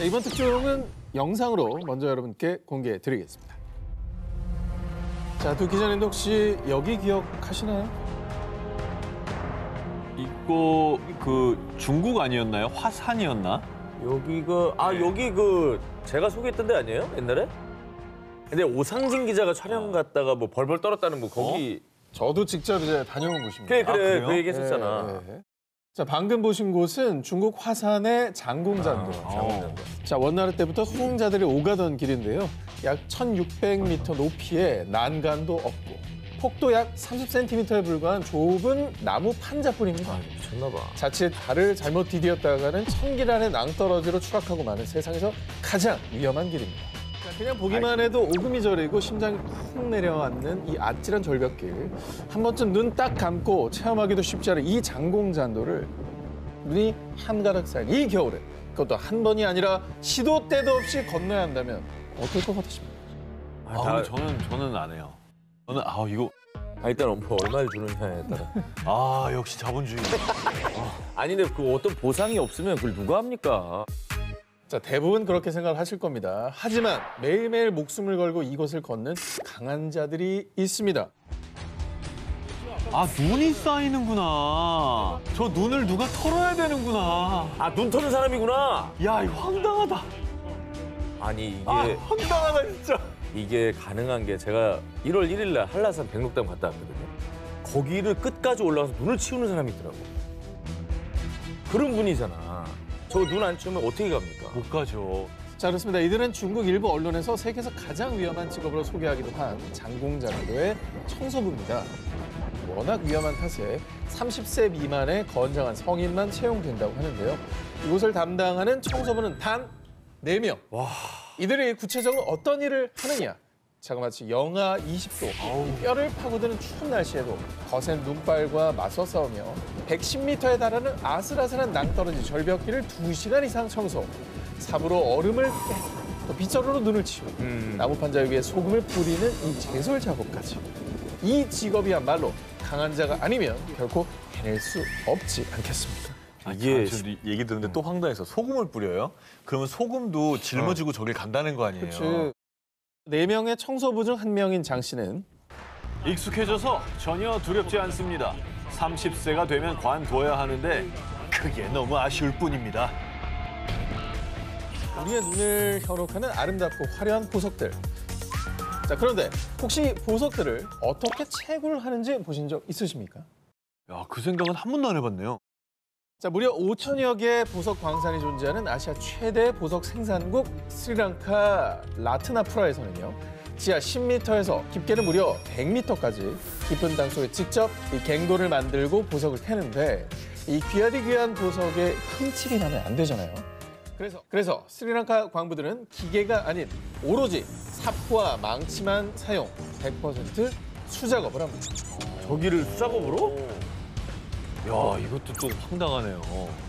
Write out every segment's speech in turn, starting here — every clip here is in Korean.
자, 이번 특종은 영상으로 먼저 여러분께 공개해 드리겠습니다. 자, 두 기자님도 혹시 여기 기억하시나요? 이거 그 중국 아니었나요? 화산이었나? 여기 제가 소개했던 데 아니에요? 옛날에? 근데 오상진 기자가 촬영 갔다가 뭐 벌벌 떨었다는 뭐 거기. 저도 직접 이제 다녀온 곳입니다. 그래 그래요? 그 얘기 했었잖아. 네. 자, 방금 보신 곳은 중국 화산의 장공잔도. 장공잔도. 자, 원나라 때부터 수송자들이 오가던 길인데요. 약 1,600m 높이에 난간도 없고 폭도 약 30cm에 불과한 좁은 나무 판자뿐입니다. 미쳤나 봐. 자칫 발을 잘못 디디었다가는 천길 안에 낭떠러지로 추락하고 마는 세상에서 가장 위험한 길입니다. 자, 그냥 보기만 해도 오금이 저리고 심장이 쿵 내려앉는 이 아찔한 절벽길. 한 번쯤 눈 딱 감고 체험하기도 쉽지 않은 이 장공잔도를 눈이 한가득 쌓인 이 겨울에 그것도 한 번이 아니라 시도 때도 없이 건너야 한다면 어떨 것 같으십니까? 근데 저는 안 해요. 저는 이거 일단 뭐 얼마를 주느냐에 따라. 역시 자본주의. 아니 근데 그 어떤 보상이 없으면 그걸 누가 합니까? 자, 대부분 그렇게 생각하실 겁니다. 하지만 매일매일 목숨을 걸고 이곳을 걷는 강한 자들이 있습니다. 눈이 쌓이는구나. 저 눈을 누가 털어야 되는구나. 눈 터는 사람이구나. 야, 이거 황당하다. 아니 이게 황당하다 진짜. 이게 가능한 게 제가 1월 1일 날 한라산 백록담 갔다 왔거든요. 거기를 끝까지 올라가서 눈을 치우는 사람이 있더라고. 그런 분이잖아. 저 눈 안 치우면 어떻게 갑니까? 못 가죠. 자, 그렇습니다. 이들은 중국 일부 언론에서 세계에서 가장 위험한 직업으로 소개하기도 한 장공잔도의 청소부입니다. 워낙 위험한 탓에 30세 미만의 건장한 성인만 채용된다고 하는데요. 이곳을 담당하는 청소부는 단 4명. 이들이 구체적으로 어떤 일을 하느냐? 자그마치 영하 20도, 이 뼈를 파고드는 추운 날씨에도 거센 눈발과 맞서 싸우며 110m에 달하는 아슬아슬한 낭떠러지 절벽길을 2시간 이상 청소, 삽으로 얼음을 빼고 또 빗자루로 눈을 치우고 나무판자 위에 소금을 뿌리는 이 제설 작업까지. 이 직업이야말로 강한 자가 아니면 결코 해낼 수 없지 않겠습니까? 이게 얘기 듣는데 또 황당해서 소금을 뿌려요? 그러면 소금도 짊어지고 저길 간다는 거 아니에요? 그렇지. 4명의 청소부 중 1명인 장 씨는 익숙해져서 전혀 두렵지 않습니다. 30세가 되면 관둬야 하는데 그게 너무 아쉬울 뿐입니다. 우리의 눈을 현혹하는 아름답고 화려한 보석들. 자, 그런데 혹시 보석들을 어떻게 채굴을 하는지 보신 적 있으십니까? 야, 그 생각은 한 번도 안 해봤네요. 자, 무려 5천여 개의 보석 광산이 존재하는 아시아 최대 보석 생산국 스리랑카 라트나푸라에서는요. 지하 10m에서 깊게는 무려 100m까지 깊은 땅 속에 직접 이 갱도를 만들고 보석을 캐는데 이 귀하디 귀한 보석에 흠집이 나면 안 되잖아요. 그래서 스리랑카 광부들은 기계가 아닌 오로지 삽과 망치만 사용, 100% 수작업을 합니다. 저기를 수작업으로? 야, 이것도 또 황당하네요.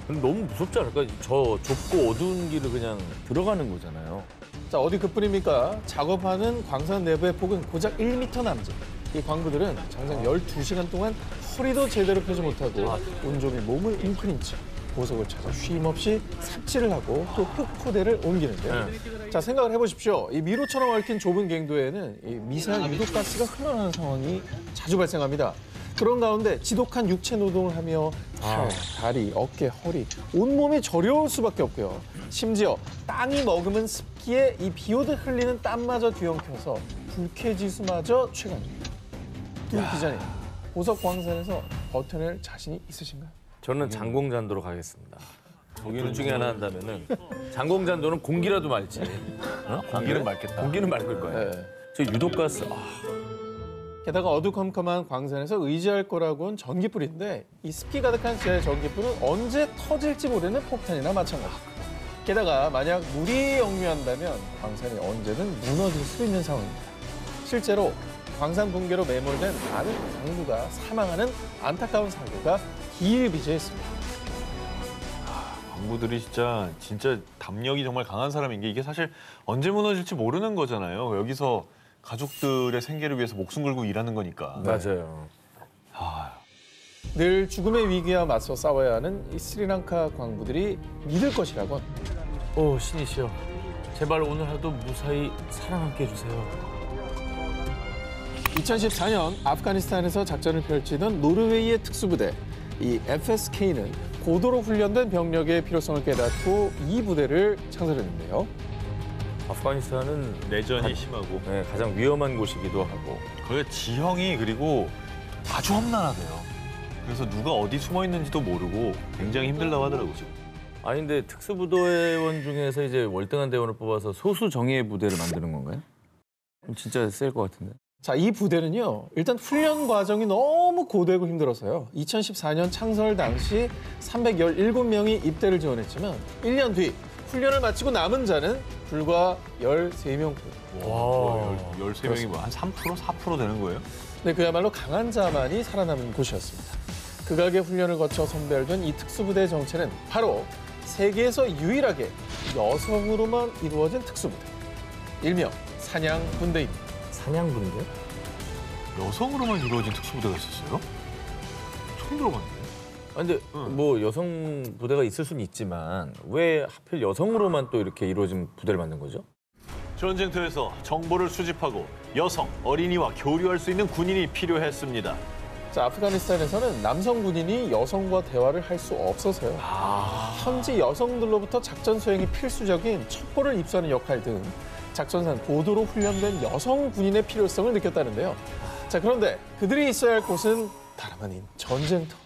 근데 너무 무섭지 않을까? 저 좁고 어두운 길을 그냥 들어가는 거잖아요. 자, 어디 그뿐입니까? 작업하는 광산 내부의 폭은 고작 1m 남짓. 이 광부들은 장장 12시간 동안 허리도 제대로 펴지 못하고 온종일 몸을 웅크린 채 보석을 찾아 쉼없이 삽질을 하고 또 흙포대를 옮기는데요. 자, 생각을 해보십시오. 이 미로처럼 얽힌 좁은 갱도에는 이 미세한 유독가스가 흘러나오는 상황이 자주 발생합니다. 그런 가운데 지독한 육체 노동을 하며 팔, 다리, 어깨, 허리, 온몸이 저려올 수밖에 없고요. 심지어 땅이 머금은 습기에 이 비오듯 흘리는 땀마저 뒤엉켜서 불쾌지수마저 최강입니다. 두 기자님, 보석 광산에서 버텨낼 자신이 있으신가요? 저는 장공잔도로 가겠습니다. 둘 중에 하나 한다면은 장공잔도는 공기라도 맑지. 공기는 맑겠다. 공기는 맑을 거야. 네. 저 유독가스. 게다가 어두컴컴한 광산에서 의지할 거라고는 전기불인데 이 습기 가득한 지하의 전기불은 언제 터질지 모르는 폭탄이나 마찬가지입니다. 게다가 만약 물이 역류한다면 광산이 언제든 무너질 수 있는 상황입니다. 실제로 광산 붕괴로 매몰된 많은 광부가 사망하는 안타까운 사고가 기일비재했습니다. 광부들이 진짜 담력이 정말 강한 사람인 게 이게 사실 언제 무너질지 모르는 거잖아요. 여기서 가족들의 생계를 위해서 목숨 걸고 일하는 거니까. 맞아요. 늘 죽음의 위기와 맞서 싸워야 하는 이 스리랑카 광부들이 믿을 것이라곤 오 신이시여, 제발 오늘 하루 무사히 살아남게 해주세요. 2014년 아프가니스탄에서 작전을 펼치던 노르웨이의 특수부대 이 FSK는 고도로 훈련된 병력의 필요성을 깨닫고 이 부대를 창설했는데요. 아프가니스탄은 내전이 심하고 네, 가장 위험한 곳이기도 하고. 거기가 지형이 그리고 아주 험난하대요. 그래서 누가 어디 숨어 있는지도 모르고 굉장히 힘들다고 하더라고요. 아니 근데 특수부대원 중에서 이제 월등한 대원을 뽑아서 소수 정예 부대를 만드는 건가요? 그럼 진짜 셀 것 같은데. 자, 이 부대는요. 일단 훈련 과정이 너무 고되고 힘들어서요. 2014년 창설 당시 317명이 입대를 지원했지만 1년 뒤 훈련을 마치고 남은 자는 불과 13명. 와. 13명이 뭐 한 3%? 4% 되는 거예요? 네, 그야말로 강한 자만이 살아남은 곳이었습니다. 극악의 훈련을 거쳐 선별된 이 특수부대의 정체는 바로 세계에서 유일하게 여성으로만 이루어진 특수부대. 일명 사냥분대입니다. 사냥부인데? 여성으로만 이루어진 특수부대가 있었어요? 처음 들어봤는데. 아, 근데 뭐 여성 부대가 있을 수는 있지만 왜 하필 여성으로만 또 이렇게 이루어진 부대를 만든 거죠? 전쟁터에서 정보를 수집하고 여성, 어린이와 교류할 수 있는 군인이 필요했습니다. 자, 아프가니스탄에서는 남성 군인이 여성과 대화를 할 수 없어서요. 현지 여성들로부터 작전 수행이 필수적인 첩보를 입수하는 역할 등 작전상 고도로 훈련된 여성 군인의 필요성을 느꼈다는데요. 자, 그런데 그들이 있어야 할 곳은 다름 아닌 전쟁터.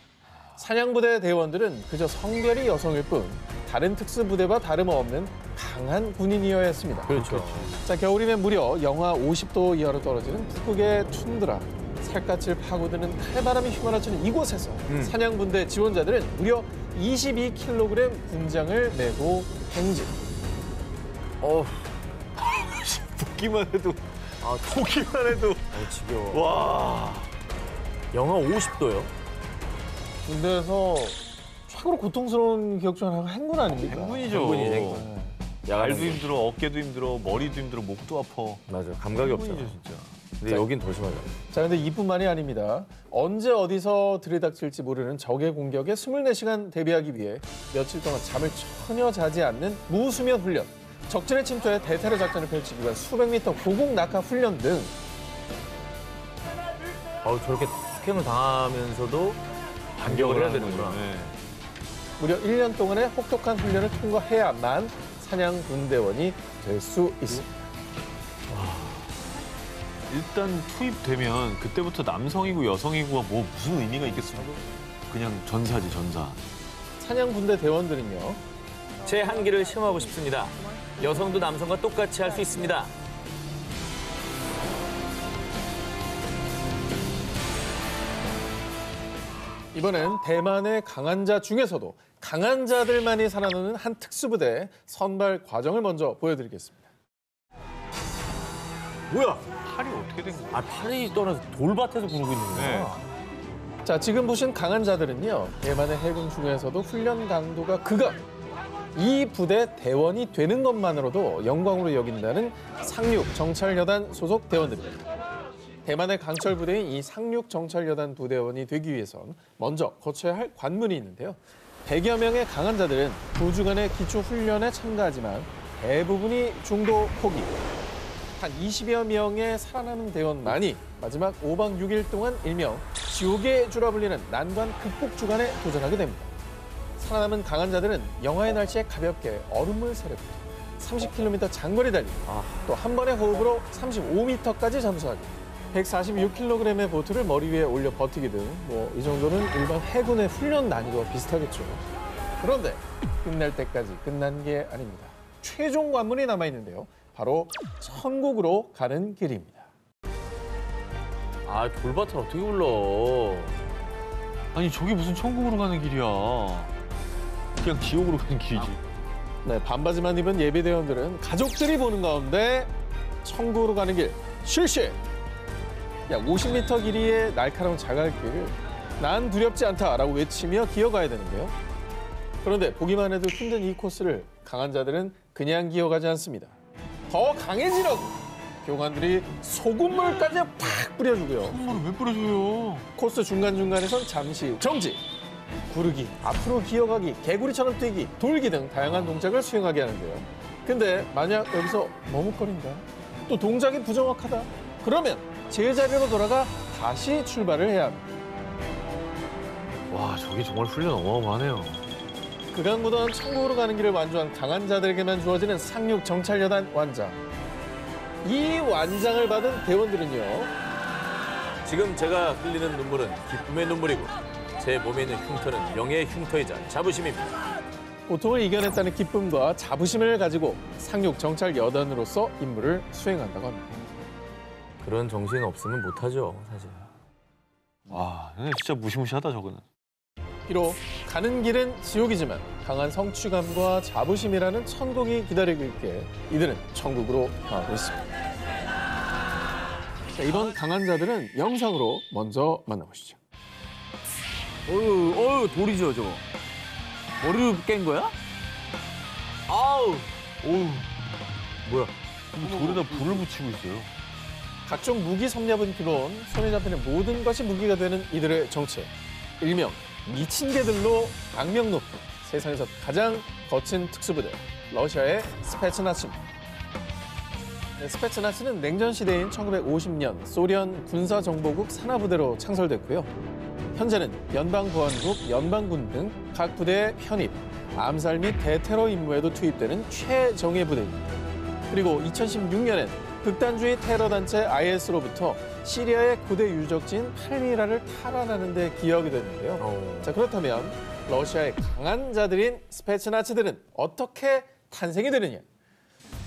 사냥부대 대원들은 그저 성별이 여성일 뿐 다른 특수부대와 다름없는 강한 군인이어야 했습니다. 그렇죠. 자, 겨울이면 무려 영하 50도 이하로 떨어지는 북극의 툰드라. 살갗을 파고드는 칼바람이 휘몰아치는 이곳에서 사냥분대 지원자들은 무려 22kg 군장을 메고 행진. 보기만 해도, 보기만 해도. 지겨워. 와. 영하 50도요? 군대에서 최고로 고통스러운 기억 중 하나가 행군 아닙니까? 행군이죠. 행군이죠, 행군. 네. 발도 힘들어, 어깨도 힘들어, 머리도 힘들어, 목도 아파. 맞아, 감각이 없잖아. 행군이죠, 진짜. 근데 자, 여긴 더 심하잖아. 자, 근데 이뿐만이 아닙니다. 언제 어디서 들이닥칠지 모르는 적의 공격에 24시간 대비하기 위해 며칠 동안 잠을 전혀 자지 않는 무수면 훈련, 적진의 침투에 대테러 작전을 펼치기 위한 수백 미터 고공 낙하 훈련 등 저렇게 폭행을 당하면서도 반격을 해야 되는구나. 네. 무려 1년 동안의 혹독한 훈련을 통과해야만 사냥군대원이 될 수 있습니다. 일단 투입되면 그때부터 남성이고 여성이고가 뭐 무슨 의미가 있겠습니까? 그냥 전사지, 전사. 사냥군대 대원들은요. 제 한계를 시험하고 싶습니다. 여성도 남성과 똑같이 할 수 있습니다. 이번엔 대만의 강한 자 중에서도 강한 자들만이 살아남는 한 특수부대 선발 과정을 먼저 보여드리겠습니다. 뭐야? 팔이 어떻게 된 거야? 팔이 떠나서 돌밭에서 구르고 있는 거야. 네. 자, 지금 보신 강한 자들은요. 대만의 해군 중에서도 훈련 강도가 극악. 이 부대 대원이 되는 것만으로도 영광으로 여긴다는 상륙 정찰여단 소속 대원들입니다. 대만의 강철 부대인 이 상륙 정찰여단 부대원이 되기 위해선 먼저 거쳐야 할 관문이 있는데요. 100여 명의 강한 자들은 9주간의 기초 훈련에 참가하지만 대부분이 중도 포기. 한 20여 명의 살아남은 대원만이 마지막 5박 6일 동안 일명 지옥의 주라 불리는 난관 극복 주간에 도전하게 됩니다. 살아남은 강한 자들은 영하의 날씨에 가볍게 얼음물 세례부터 30km 장거리 달리기, 또 한 번의 호흡으로 35m까지 잠수하기, 146kg의 보트를 머리 위에 올려 버티기 등 뭐 이 정도는 일반 해군의 훈련 난이도와 비슷하겠죠. 그런데 끝날 때까지 끝난 게 아닙니다. 최종 관문이 남아있는데요. 바로 천국으로 가는 길입니다. 돌밭을 어떻게 굴러? 아니, 저게 무슨 천국으로 가는 길이야. 그냥 지옥으로 가는 길이지. 네, 반바지만 입은 예비대원들은 가족들이 보는 가운데 천국으로 가는 길 실시! 약 50m 길이의 날카로운 자갈길을 난 두렵지 않다라고 외치며 기어가야 되는데요. 그런데 보기만 해도 힘든 이 코스를 강한 자들은 그냥 기어가지 않습니다. 더 강해지라고 교관들이 소금물까지 팍 뿌려주고요. 소금물을 왜 뿌려줘요? 코스 중간중간에선 잠시 정지. 구르기, 앞으로 기어가기, 개구리처럼 뛰기, 돌기 등 다양한 동작을 수행하게 하는데요. 근데 만약 여기서 머뭇거린다, 또 동작이 부정확하다, 그러면 제자리로 돌아가 다시 출발을 해야 합니다. 와, 저게 정말 훈련 어마어마하네요. 극악무도한 천국으로 가는 길을 완주한 강한 자들에게만 주어지는 상륙 정찰여단 완장. 이 완장을 받은 대원들은요, 지금 제가 흘리는 눈물은 기쁨의 눈물이고 제 몸에 있는 흉터는 명예의 흉터이자 자부심입니다. 고통을 이겨냈다는 기쁨과 자부심을 가지고 상륙 정찰 여단으로서 임무를 수행한다고 합니다. 그런 정신 없으면 못하죠, 사실. 와, 진짜 무시무시하다 저거는. 비록 가는 길은 지옥이지만 강한 성취감과 자부심이라는 천국이 기다리고 있기에 이들은 천국으로 향하고 있습니다. 자, 이번 강한 자들은 영상으로 먼저 만나보시죠. 어휴, 돌이죠, 저거. 머리를 깬 거야? 아우, 오우, 뭐야? 돌에다 불을 붙이고 있어요. 각종 무기 섭렵은 기론, 손에 잡히는 모든 것이 무기가 되는 이들의 정체. 일명 미친 개들로 악명 높은 세상에서 가장 거친 특수부대, 러시아의 스페츠나츠입니다. 네, 스페츠나츠는 냉전 시대인 1950년 소련 군사정보국 산하부대로 창설됐고요. 현재는 연방보안국, 연방군 등 각 부대에 편입, 암살 및 대테러 임무에도 투입되는 최정예 부대입니다. 그리고 2016년엔 극단주의 테러 단체 IS로부터 시리아의 고대 유적지인 팔미라를 탈환하는 데 기여하게 됐는데요. 자, 그렇다면 러시아의 강한 자들인 스페츠나츠들은 어떻게 탄생이 되느냐?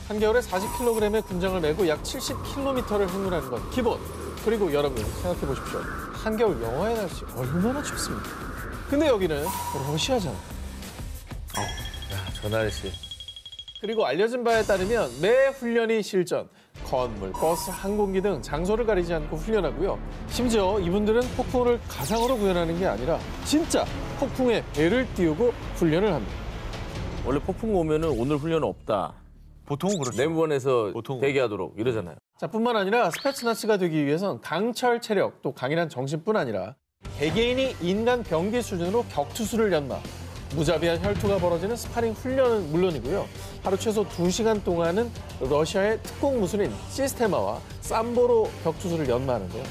한겨울에 40kg의 군장을 메고 약 70km를 행군하는 건 기본. 그리고 여러분 생각해 보십시오. 한겨울 영하의 날씨 얼마나 춥습니까? 근데 여기는 러시아잖아요. 야, 저 날씨. 그리고 알려진 바에 따르면 매 훈련이 실전, 건물, 버스, 항공기 등 장소를 가리지 않고 훈련하고요. 심지어 이분들은 폭풍을 가상으로 구현하는 게 아니라 진짜 폭풍에 배를 띄우고 훈련을 합니다. 원래 폭풍 오면은 오늘 훈련은 없다. 보통은 그렇죠. 내무반에서 보통. 대기하도록 이러잖아요. 자, 뿐만 아니라 스페츠나츠가 되기 위해선 강철 체력, 또 강인한 정신뿐 아니라 개개인이 인간 병기 수준으로 격투수를 연마, 무자비한 혈투가 벌어지는 스파링 훈련은 물론이고요. 하루 최소 2시간 동안은 러시아의 특공 무술인 시스테마와 삼보로 격투수를 연마하는데요.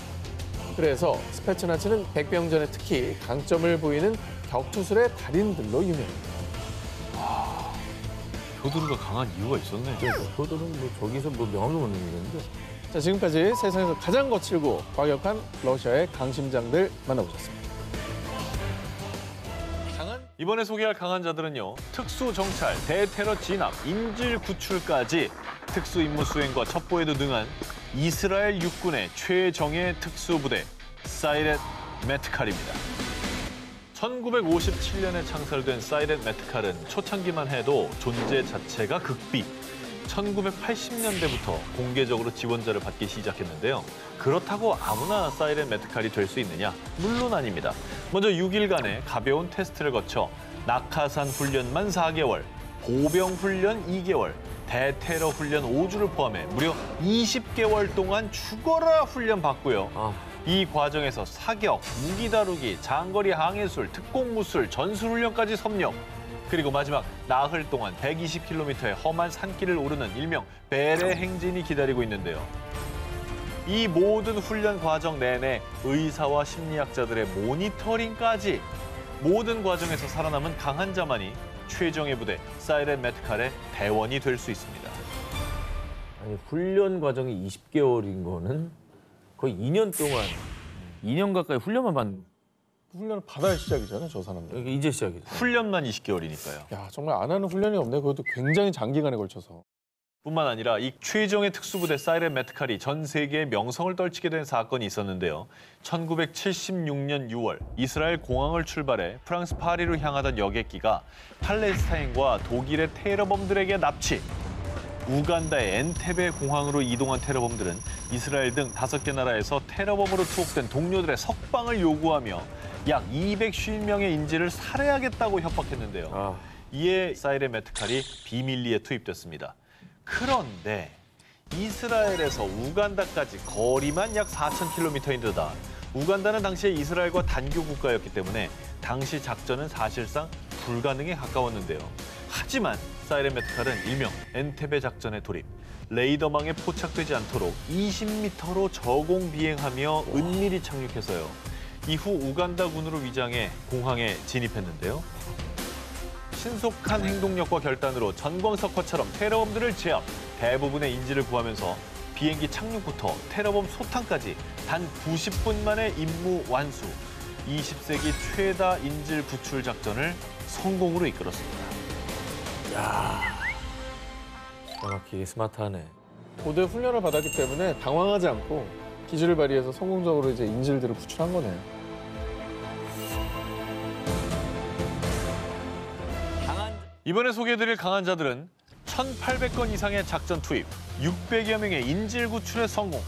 그래서 스페츠나츠는 백병전에 특히 강점을 보이는 격투술의 달인들로 유명합니다. 표두르가 강한 이유가 있었네. 저들은 뭐 저기서 뭐 명함도 못 내는데. 자, 지금까지 세상에서 가장 거칠고 과격한 러시아의 강심장들 만나보셨습니다. 이번에 소개할 강한 자들은요. 특수정찰, 대테러 진압, 인질 구출까지 특수 임무 수행과 첩보에도 능한 이스라엘 육군의 최정예 특수부대 사이렛 메트칼입니다. 1957년에 창설된 사이렛 메트칼은 초창기만 해도 존재 자체가 극비. 1980년대부터 공개적으로 지원자를 받기 시작했는데요. 그렇다고 아무나 사이렌 메트칼이 될 수 있느냐? 물론 아닙니다. 먼저 6일간의 가벼운 테스트를 거쳐 낙하산 훈련만 4개월, 보병 훈련 2개월, 대테러 훈련 5주를 포함해 무려 20개월 동안 죽어라 훈련 받고요. 이 과정에서 사격, 무기 다루기, 장거리 항해술, 특공무술, 전술훈련까지 섭렵. 그리고 마지막 나흘 동안 120km의 험한 산길을 오르는 일명 베레 행진이 기다리고 있는데요. 이 모든 훈련 과정 내내 의사와 심리학자들의 모니터링까지 모든 과정에서 살아남은 강한 자만이 최정예 부대 사이렌 메트칼의 대원이 될 수 있습니다. 아니, 훈련 과정이 20개월인 거는 거의 2년 동안 2년 가까이 훈련만 받는. 훈련을 받아야 시작이잖아요, 저 사람들. 이게 이제 시작이죠. 훈련만 20개월이니까요. 야, 정말 안 하는 훈련이 없네. 그것도 굉장히 장기간에 걸쳐서. 뿐만 아니라 이 최정예 특수부대 사이렌 메트칼이 전 세계에 명성을 떨치게 된 사건이 있었는데요. 1976년 6월 이스라엘 공항을 출발해 프랑스 파리로 향하던 여객기가 팔레스타인과 독일의 테러범들에게 납치. 우간다의 엔테베 공항으로 이동한 테러범들은 이스라엘 등 5개 나라에서 테러범으로 투옥된 동료들의 석방을 요구하며 약 250명의 인질을 살해하겠다고 협박했는데요. 이에 사이렌 메트칼이 비밀리에 투입됐습니다. 그런데 이스라엘에서 우간다까지 거리만 약 4,000km인데다 우간다는 당시에 이스라엘과 단교 국가였기 때문에 당시 작전은 사실상 불가능에 가까웠는데요. 하지만 사이렌 메트칼은 일명 엔테베 작전에 돌입. 레이더망에 포착되지 않도록 20m로 저공 비행하며 은밀히 착륙해서요. 이후 우간다군으로 위장해 공항에 진입했는데요. 신속한 행동력과 결단으로 전광석화처럼 테러범들을 제압, 대부분의 인질을 구하면서 비행기 착륙부터 테러범 소탕까지 단 90분 만에 임무 완수. 20세기 최다 인질 구출 작전을 성공으로 이끌었습니다. 정확히 스마트하네. 고대 훈련을 받았기 때문에 당황하지 않고 기술을 발휘해서 성공적으로 이제 인질들을 구출한 거네요. 이번에 소개해드릴 강한 자들은 1,800건 이상의 작전 투입, 600여 명의 인질 구출에 성공.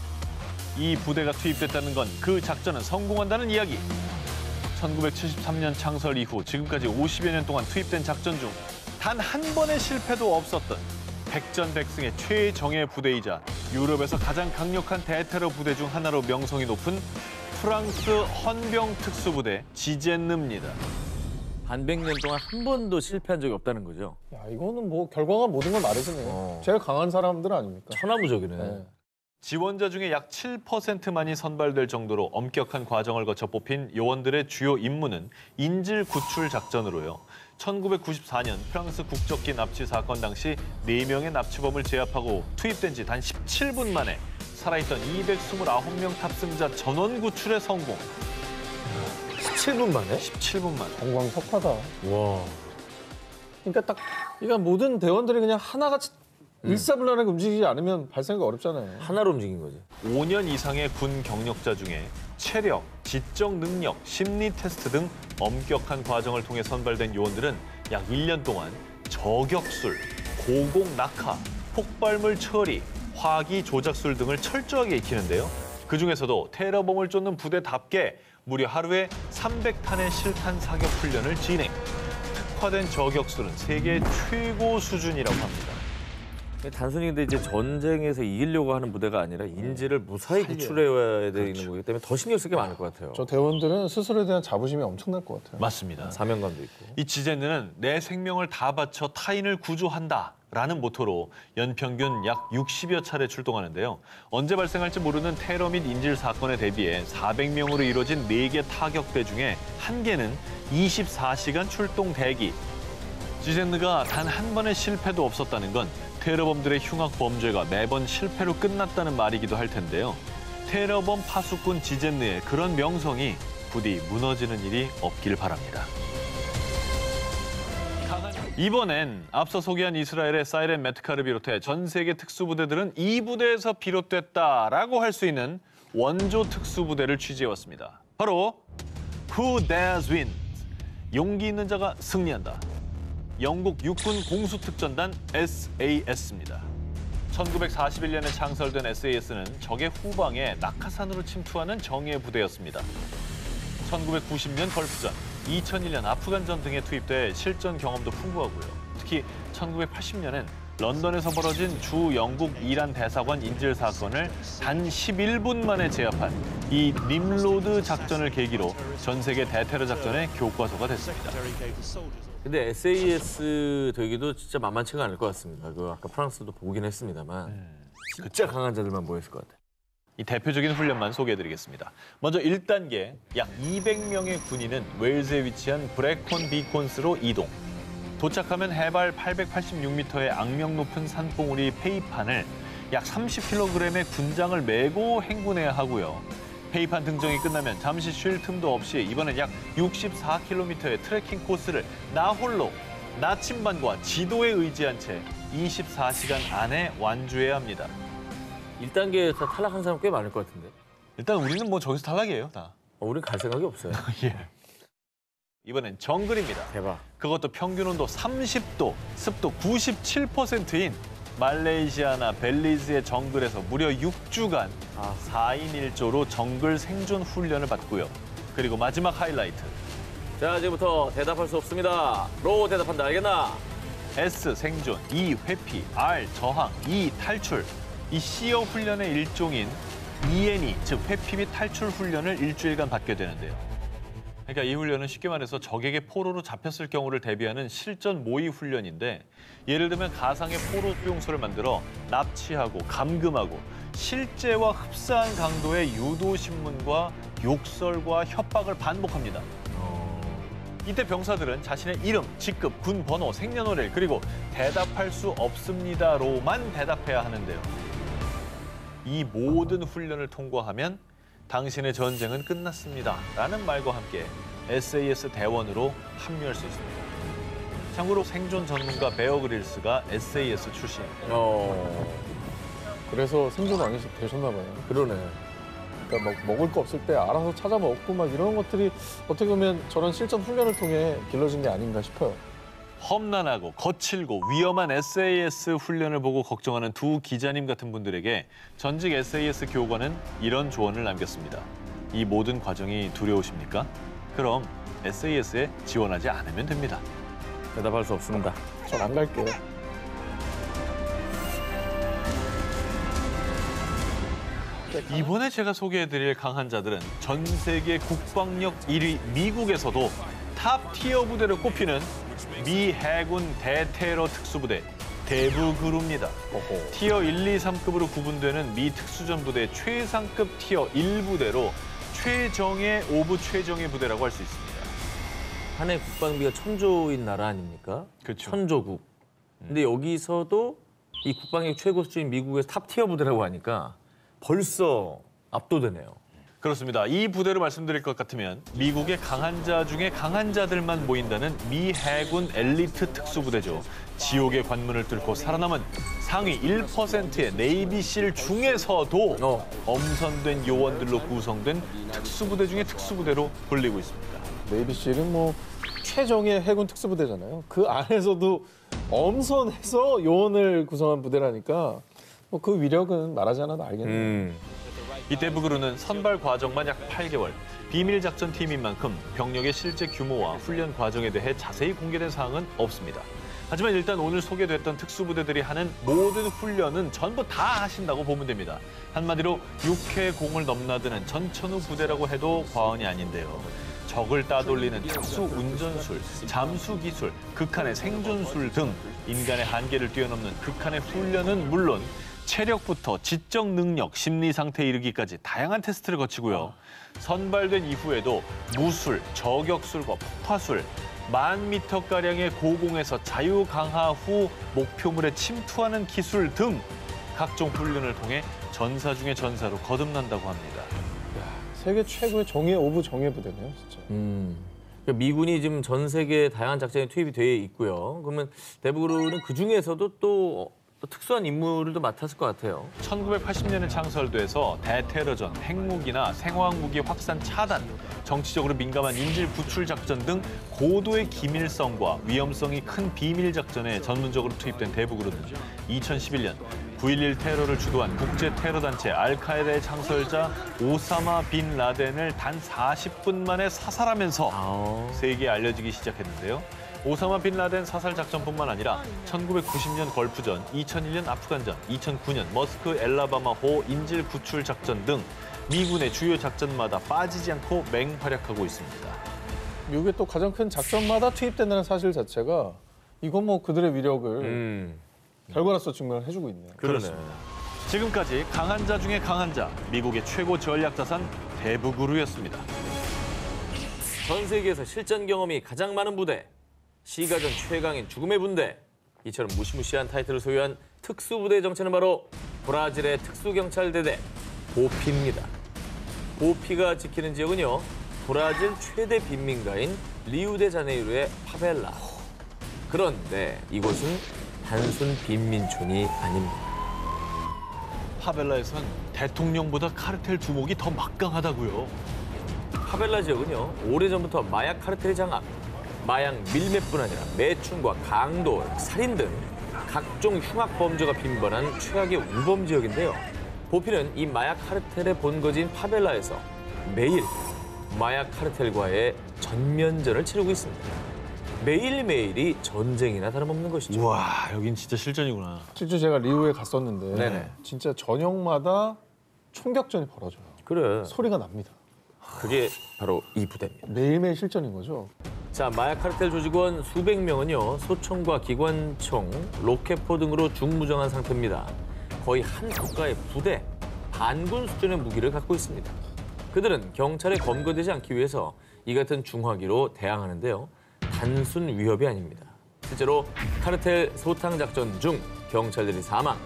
이 부대가 투입됐다는 건 그 작전은 성공한다는 이야기. 1973년 창설 이후 지금까지 50여 년 동안 투입된 작전 중 단 한 번의 실패도 없었던 백전백승의 최정예 부대이자 유럽에서 가장 강력한 대테러 부대 중 하나로 명성이 높은 프랑스 헌병 특수부대 지젠느입니다. 반백년 동안 한 번도 실패한 적이 없다는 거죠. 야, 이거는 뭐 결과가 모든 걸 말해주네요. 제일 강한 사람들 아닙니까? 천하무적이네. 네. 지원자 중에 약 7%만이 선발될 정도로 엄격한 과정을 거쳐 뽑힌 요원들의 주요 임무는 인질 구출 작전으로요. 1994년 프랑스 국적기 납치 사건 당시 4명의 납치범을 제압하고 투입된 지 단 17분 만에 살아있던 229명 탑승자 전원 구출에 성공. 17분 만에? 17분 만에. 정광석화다. 와. 그러니까 딱 그러니까 모든 대원들이 그냥 하나같이 일사불란하게 움직이지 않으면 발생하기 어렵잖아요. 하나로 움직인 거지. 5년 이상의 군 경력자 중에 체력, 지적 능력, 심리 테스트 등 엄격한 과정을 통해 선발된 요원들은 약 1년 동안 저격술, 고공 낙하, 폭발물 처리, 화기 조작술 등을 철저하게 익히는데요. 그중에서도 테러범을 쫓는 부대답게 무려 하루에 300탄의 실탄 사격 훈련을 진행. 특화된 저격술은 세계 최고 수준이라고 합니다. 단순히 근데 이제 전쟁에서 이기려고 하는 부대가 아니라 인질을 무사히 구출해야 되는 거기 때문에 더 신경 쓸 게 많을 것 같아요. 저 대원들은 스스로에 대한 자부심이 엄청날 것 같아요. 맞습니다. 사명감도 있고. 이 지젠느는 내 생명을 다 바쳐 타인을 구조한다라는 모토로 연평균 약 60여 차례 출동하는데요. 언제 발생할지 모르는 테러 및 인질 사건에 대비해 400명으로 이루어진 4개 타격대 중에 1개는 24시간 출동 대기. 지젠느가 단 한 번의 실패도 없었다는 건 테러범들의 흉악 범죄가 매번 실패로 끝났다는 말이기도 할 텐데요. 테러범 파수꾼 지젠느의 그런 명성이 부디 무너지는 일이 없길 바랍니다. 이번엔 앞서 소개한 이스라엘의 사이렌 메트칼을 비롯해 전 세계 특수부대들은 이 부대에서 비롯됐다라고 할 수 있는 원조 특수부대를 취재해왔습니다. 바로 Who Dares Wins, 용기 있는 자가 승리한다. 영국 육군 공수특전단 SAS입니다. 1941년에 창설된 SAS는 적의 후방에 낙하산으로 침투하는 정예 부대였습니다. 1990년 걸프전, 2001년 아프간전 등에 투입돼 실전 경험도 풍부하고요. 특히 1980년엔 런던에서 벌어진 주 영국 이란 대사관 인질 사건을 단 11분 만에 제압한 이 님로드 작전을 계기로 전 세계 대테러 작전의 교과서가 됐습니다. 근데 SAS 되기도 진짜 만만치가 않을 것 같습니다. 그 아까 프랑스도 보긴 했습니다만 진짜 강한 자들만 모였을 것 같아요. 이 대표적인 훈련만 소개해드리겠습니다. 먼저 1단계, 약 200명의 군인은 웨일즈에 위치한 브레콘 비콘스로 이동. 도착하면 해발 886m의 악명 높은 산봉우리 페이판을 약 30kg의 군장을 메고 행군해야 하고요. 페이판 등정이 끝나면 잠시 쉴 틈도 없이 이번엔 약 64km의 트레킹 코스를 나 홀로 나침반과 지도에 의지한 채 24시간 안에 완주해야 합니다. 1단계에서 탈락한 사람 꽤 많을 것 같은데. 일단 우리는 뭐 저기서 탈락이에요, 다. 우린 갈 생각이 없어요. 예. 이번엔 정글입니다. 대박. 그것도 평균 온도 30도, 습도 97%인 말레이시아나 벨리즈의 정글에서 무려 6주간 4인 1조로 정글 생존 훈련을 받고요. 그리고 마지막 하이라이트. 자, 이제부터 대답할 수 없습니다. 로 대답한다, 알겠나? S 생존, E 회피, R 저항, E 탈출. 이 시어 훈련의 일종인 ENE, 즉 회피 및 탈출 훈련을 일주일간 받게 되는데요. 그러니까 이 훈련은 쉽게 말해서 적에게 포로로 잡혔을 경우를 대비하는 실전 모의 훈련인데 예를 들면 가상의 포로 수용소를 만들어 납치하고 감금하고 실제와 흡사한 강도의 유도 신문과 욕설과 협박을 반복합니다. 이때 병사들은 자신의 이름, 직급, 군 번호, 생년월일 그리고 대답할 수 없습니다로만 대답해야 하는데요. 이 모든 훈련을 통과하면 당신의 전쟁은 끝났습니다 라는 말과 함께 SAS 대원으로 합류할 수 있습니다. 참고로 생존 전문가 베어 그릴스가 SAS 출신입니다. 그래서 생존 왕이 되셨나 봐요. 그러네. 그러니까 막 먹을 거 없을 때 알아서 찾아 먹고 막 이런 것들이 어떻게 보면 저런 실전 훈련을 통해 길러진 게 아닌가 싶어요. 험난하고 거칠고 위험한 SAS 훈련을 보고 걱정하는 두 기자님 같은 분들에게 전직 SAS 교관은 이런 조언을 남겼습니다. 이 모든 과정이 두려우십니까? 그럼 SAS에 지원하지 않으면 됩니다. 대답할 수 없습니다. 전 안 갈게요. 이번에 제가 소개해드릴 강한 자들은 전 세계 국방력 1위 미국에서도 탑 티어 부대로 꼽히는 미 해군 대테러 특수부대 대부그루입니다. 티어 1, 2, 3급으로 구분되는 미 특수전 부대 최상급 티어 1부대로 최정예 오브 최정예 부대라고 할 수 있습니다. 한 해 국방비가 1,000조인 나라 아닙니까? 그렇죠. 1,000조국. 근데 여기서도 이 국방력 최고 수준인 미국의 탑티어 부대라고 하니까 벌써 압도되네요. 그렇습니다. 이 부대를 말씀드릴 것 같으면 미국의 강한 자 중에 강한 자들만 모인다는 미 해군 엘리트 특수부대죠. 지옥의 관문을 뚫고 살아남은 상위 1%의 네이비실 중에서도 엄선된 요원들로 구성된 특수부대 중에 특수부대로 불리고 있습니다. 네이비실은 뭐 최정예 해군 특수부대잖아요. 그 안에서도 엄선해서 요원을 구성한 부대라니까 뭐 그 위력은 말하지 않아도 알겠네요. 이 대부그루는 선발 과정만 약 8개월, 비밀 작전팀인 만큼 병력의 실제 규모와 훈련 과정에 대해 자세히 공개된 사항은 없습니다. 하지만 일단 오늘 소개됐던 특수부대들이 하는 모든 훈련은 전부 다 하신다고 보면 됩니다. 한마디로 육해공을 넘나드는 전천후 부대라고 해도 과언이 아닌데요. 적을 따돌리는 특수 운전술, 잠수 기술, 극한의 생존술 등 인간의 한계를 뛰어넘는 극한의 훈련은 물론 체력부터 지적 능력, 심리 상태에 이르기까지 다양한 테스트를 거치고요. 선발된 이후에도 무술, 저격술과 폭파술, 10,000m가량의 고공에서 자유 강하 후 목표물에 침투하는 기술 등 각종 훈련을 통해 전사 중의 전사로 거듭난다고 합니다. 세계 최고의 정예 오브 정예 부대네요, 진짜. 그러니까 미군이 지금 전 세계 다양한 작전에 투입이 돼 있고요. 그러면 대부그루는 그 중에서도 또 특수한 임무를 또 맡았을 것 같아요. 1980년에 창설돼서 대테러전, 핵무기나 생화학무기 확산 차단, 정치적으로 민감한 인질 구출 작전 등 고도의 기밀성과 위험성이 큰 비밀 작전에 전문적으로 투입된 대부그루는 2011년 9.11 테러를 주도한 국제 테러 단체 알카에다의 창설자 오사마 빈 라덴을 단 40분 만에 사살하면서 세계에 알려지기 시작했는데요. 오사마 빈 라덴 사살 작전뿐만 아니라 1990년 걸프전, 2001년 아프간전, 2009년 머스크 엘라바마호 인질 구출 작전 등 미군의 주요 작전마다 빠지지 않고 맹활약하고 있습니다. 미국의 또 가장 큰 작전마다 투입된다는 사실 자체가 이건 뭐 그들의 위력을 결과로서 증명을 해주고 있네요. 그렇습니다. 지금까지 강한 자 중에 강한 자, 미국의 최고 전략 자산 대부그루였습니다. 전 세계에서 실전 경험이 가장 많은 부대, 시가전 최강인 죽음의 군대. 이처럼 무시무시한 타이틀을 소유한 특수부대의 정체는 바로 브라질의 특수경찰대대 보피입니다. 보피가 지키는 지역은요, 브라질 최대 빈민가인 리우데자네이루의 파벨라. 그런데 이곳은 단순 빈민촌이 아닙니다. 파벨라에선 대통령보다 카르텔 두목이 더 막강하다고요. 파벨라 지역은요, 오래전부터 마약 카르텔의 장악, 마약 밀매뿐 아니라 매춘과 강도, 살인 등 각종 흉악 범죄가 빈번한 최악의 우범 지역인데요. 보피는 이 마약 카르텔의 본거지인 파벨라에서 매일 마약 카르텔과의 전면전을 치르고 있습니다. 매일매일이 전쟁이나 다름없는 것이죠. 우와, 여긴 진짜 실전이구나. 실제 제가 리우에 갔었는데 네네. 진짜 저녁마다 총격전이 벌어져요. 그래. 소리가 납니다. 그게 바로 이 부대입니다. 매일매일 실전인 거죠. 자, 마약 카르텔 조직원 수백 명은요, 소총과 기관총, 로켓포 등으로 중무장한 상태입니다. 거의 한 국가의 부대, 반군 수준의 무기를 갖고 있습니다. 그들은 경찰에 검거되지 않기 위해서 이 같은 중화기로 대항하는데요. 단순 위협이 아닙니다. 실제로 카르텔 소탕 작전 중 경찰들이 사망.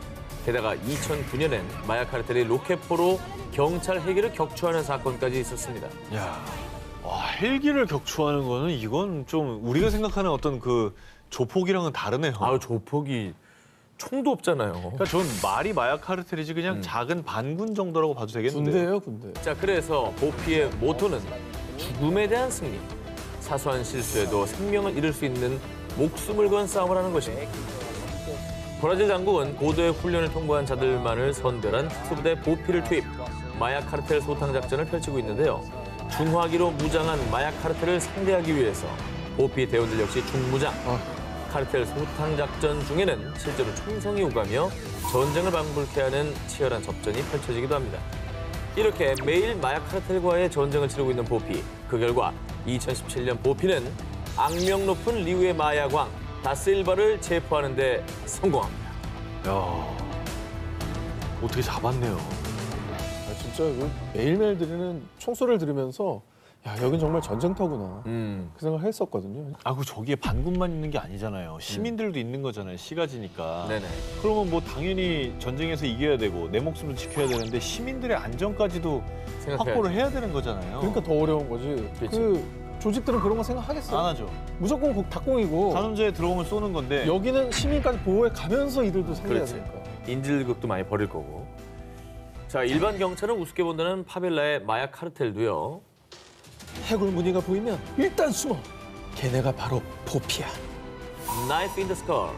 게다가 2009년엔 마약 카르텔이 로켓포로 경찰 헬기를 격추하는 사건까지 있었습니다. 야, 와, 헬기를 격추하는 거는 이건 좀 우리가 생각하는 어떤 그 조폭이랑은 다르네요. 아유, 조폭이 총도 없잖아요. 그러니까 전 말이 마약 카르텔이지 그냥 작은 반군 정도라고 봐도 되겠는데. 군대예요, 군대. 자, 그래서 보피의 모토는 죽음에 대한 승리. 사소한 실수에도 생명을 잃을 수 있는 목숨을 건 싸움을 하는 것입니다. 브라질 당국은 고도의 훈련을 통과한 자들만을 선별한 특수부대 보피를 투입, 마약 카르텔 소탕 작전을 펼치고 있는데요. 중화기로 무장한 마약 카르텔을 상대하기 위해서 보피 대원들 역시 중무장. 카르텔 소탕 작전 중에는 실제로 총성이 오가며 전쟁을 방불케 하는 치열한 접전이 펼쳐지기도 합니다. 이렇게 매일 마약 카르텔과의 전쟁을 치르고 있는 보피. 그 결과 2017년 보피는 악명 높은 리우의 마약왕 다실바를 체포하는 데 성공합니다. 야, 어떻게 잡았네요. 아, 진짜 그 매일매일 들리는 총소리를 들으면서 야, 여긴 정말 전쟁터구나. 그 생각을 했었거든요. 아, 그 저기에 반군만 있는 게 아니잖아요. 시민들도 있는 거잖아요. 시가지니까. 네네. 그러면 뭐 당연히 전쟁에서 이겨야 되고 내 목숨도 지켜야 되는데 시민들의 안전까지도 확보를 해야 되는 거잖아요. 그러니까 더 어려운 거지. 그치. 그 조직들은 그런 거 생각하겠어요? 안 하죠. 무조건 닭공이고 산업재해 들어오면 쏘는 건데. 여기는 시민까지 보호해 가면서 이들도 상대해야 그렇지. 되니까. 인질극도 많이 벌일 거고. 자, 일반 경찰은 우습게 본다는 파벨라의 마약 카르텔도요. 해골 무늬가 보이면 일단 숨어. 걔네가 바로 보피야. 나이프 인 더 스컬.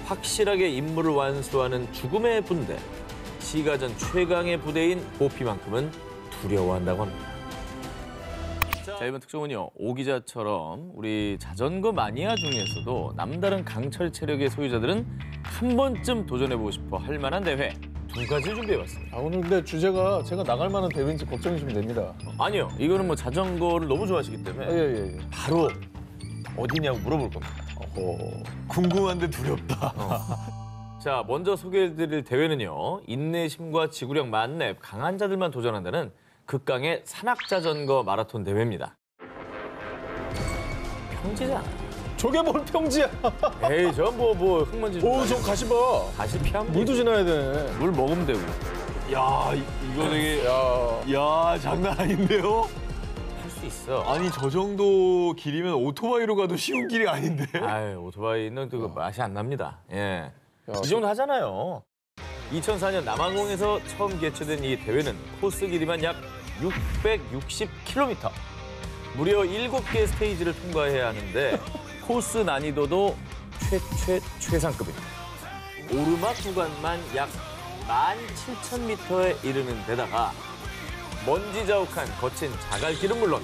확실하게 임무를 완수하는 죽음의 분대. 시가전 최강의 부대인 보피만큼은 두려워한다고 합니다. 자, 이번 특종은요. 오 기자처럼 우리 자전거 마니아 중에서도 남다른 강철 체력의 소유자들은 한 번쯤 도전해보고 싶어 할 만한 대회 두 가지를 준비해봤습니다. 아, 오늘 근데 주제가 제가 나갈 만한 대회인지 걱정이 좀 됩니다. 아니요. 이거는 뭐 자전거를 너무 좋아하시기 때문에 예. 바로 어디냐고 물어볼 겁니다. 궁금한데 두렵다. 자, 먼저 소개해드릴 대회는요. 인내심과 지구력 만렙 강한 자들만 도전한다는 극강의 산악자전거 마라톤 대회입니다. 평지잖아. 저게 뭘 평지야? 에이, 저 뭐 흙먼지 좀 오, 저 가시 봐. 다시 피하면 물도 지나야 되네. 물 먹으면 되고 야, 이거 되게 야, 야, 장난 아닌데요? 할 수 있어. 아니, 저 정도 길이면 오토바이로 가도 쉬운 길이 아닌데. 아유, 오토바이는 또 맛이 안 납니다. 예. 야, 이 정도 하잖아요. 2004년 남아공에서 처음 개최된 이 대회는 코스 길이만 약 660km. 무려 7개의 스테이지를 통과해야 하는데 코스 난이도도 최상급입니다. 오르막 구간만 약 17,000m에 이르는 데다가 먼지 자욱한 거친 자갈길은 물론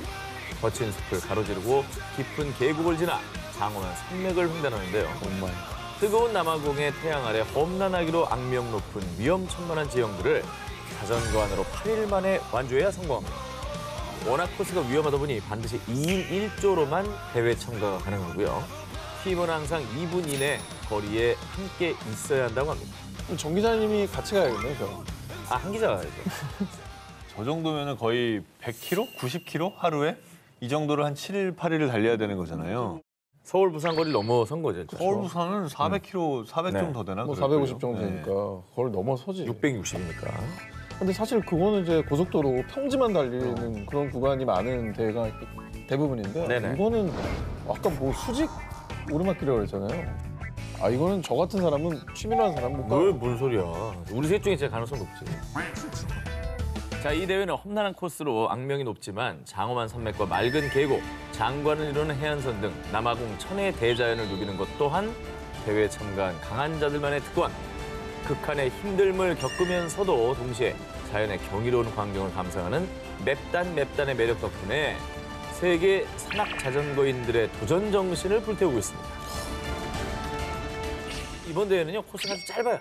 거친 숲을 가로지르고 깊은 계곡을 지나 장엄한 산맥을 횡단하는데요. 정말. 뜨거운 남아공의 태양 아래 험난하기로 악명 높은 위험천만한 지형들을 자전거 안으로 8일 만에 완주해야 성공합니다. 워낙 코스가 위험하다 보니 반드시 2인 1조로만 대회 참가가 가능하고요. 팀은 항상 2분 이내 거리에 함께 있어야 한다고 합니다. 정 기자님이 같이 가야겠네요, 저. 아, 한 기자가 가야죠. 저 정도면 거의 100km? 90km? 하루에? 이 정도를 한 7일, 8일을 달려야 되는 거잖아요. 서울, 부산 거리를 넘어선 거죠. 서울, 부산은 400km, 400 네. 좀 더 되나? 뭐 그럴걸요? 450 정도 되니까 그걸 넘어서지. 660이니까. 근데 사실 그거는 이제 고속도로 평지만 달리는 그런 구간이 많은 대회가 대부분인데 네네. 이거는 아까 뭐 수직 오르막길이라고 그랬잖아요. 아, 이거는 저 같은 사람은 취미로 하는 사람 못 가. 뭔 소리야. 우리 셋 중에 제일 가능성 높지. 자, 이 대회는 험난한 코스로 악명이 높지만 장엄한 산맥과 맑은 계곡, 장관을 이루는 해안선 등 남아공 천혜의 대자연을 누비는 것 또한 대회에 참가한 강한 자들만의 특권. 극한의 힘듦을 겪으면서도 동시에 자연의 경이로운 광경을 감상하는 맵단의 매력 덕분에 세계 산악 자전거인들의 도전 정신을 불태우고 있습니다. 이번 대회는요, 코스가 아주 짧아요.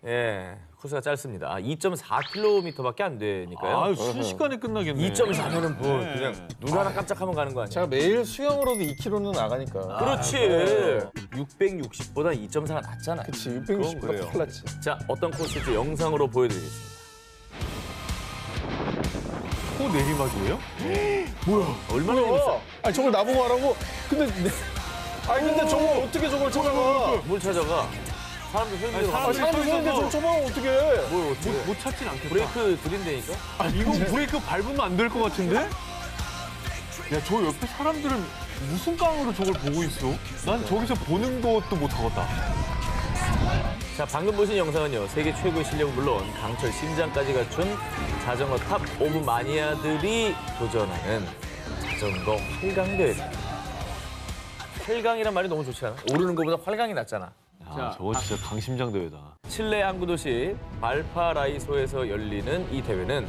예, 코스가 짧습니다. 2.4km밖에 안 되니까요. 아, 순식간에 끝나겠네. 2.4면은 뭐 네. 그냥 눈 하나 깜짝하면 가는 거 아니야? 제가 매일 수영으로도 2km는 나가니까. 그렇지. 660보다 2.4가 낫잖아요. 그치, 그럼 660보다 그래요. 큰일 났지. 자, 어떤 코스인지 영상으로 보여드리겠습니다. 또 내리막이에요? 얼마나 재밌어? 아니, 저걸 나보고 하라고? 근데, 아니, 근데 저걸 어떻게 저걸 찾아가? 뭘 찾아가? 사람들 소리 아니, 들어. 아, 사람들 있는데 저걸 쳐봐, 어떻게? 뭘 어떻게? 못 찾진 않겠다. 브레이크 들인다니까? 아, 이거 브레이크 밟으면 안 될 것 같은데? 야, 저 옆에 사람들은 무슨 깡으로 저걸 보고 있어? 난 저기서 보는 것도 못 하겠다. 자, 방금 보신 영상은요. 세계 최고의 실력은 물론 강철 심장까지 갖춘 자전거 탑 오브 마니아들이 도전하는 자전거 활강대회입니다. 활강이란 말이 너무 좋지 않아? 오르는 것보다 활강이 낫잖아. 야, 저거 진짜 강심장 대회다. 칠레 항구 도시 발파라이소에서 열리는 이 대회는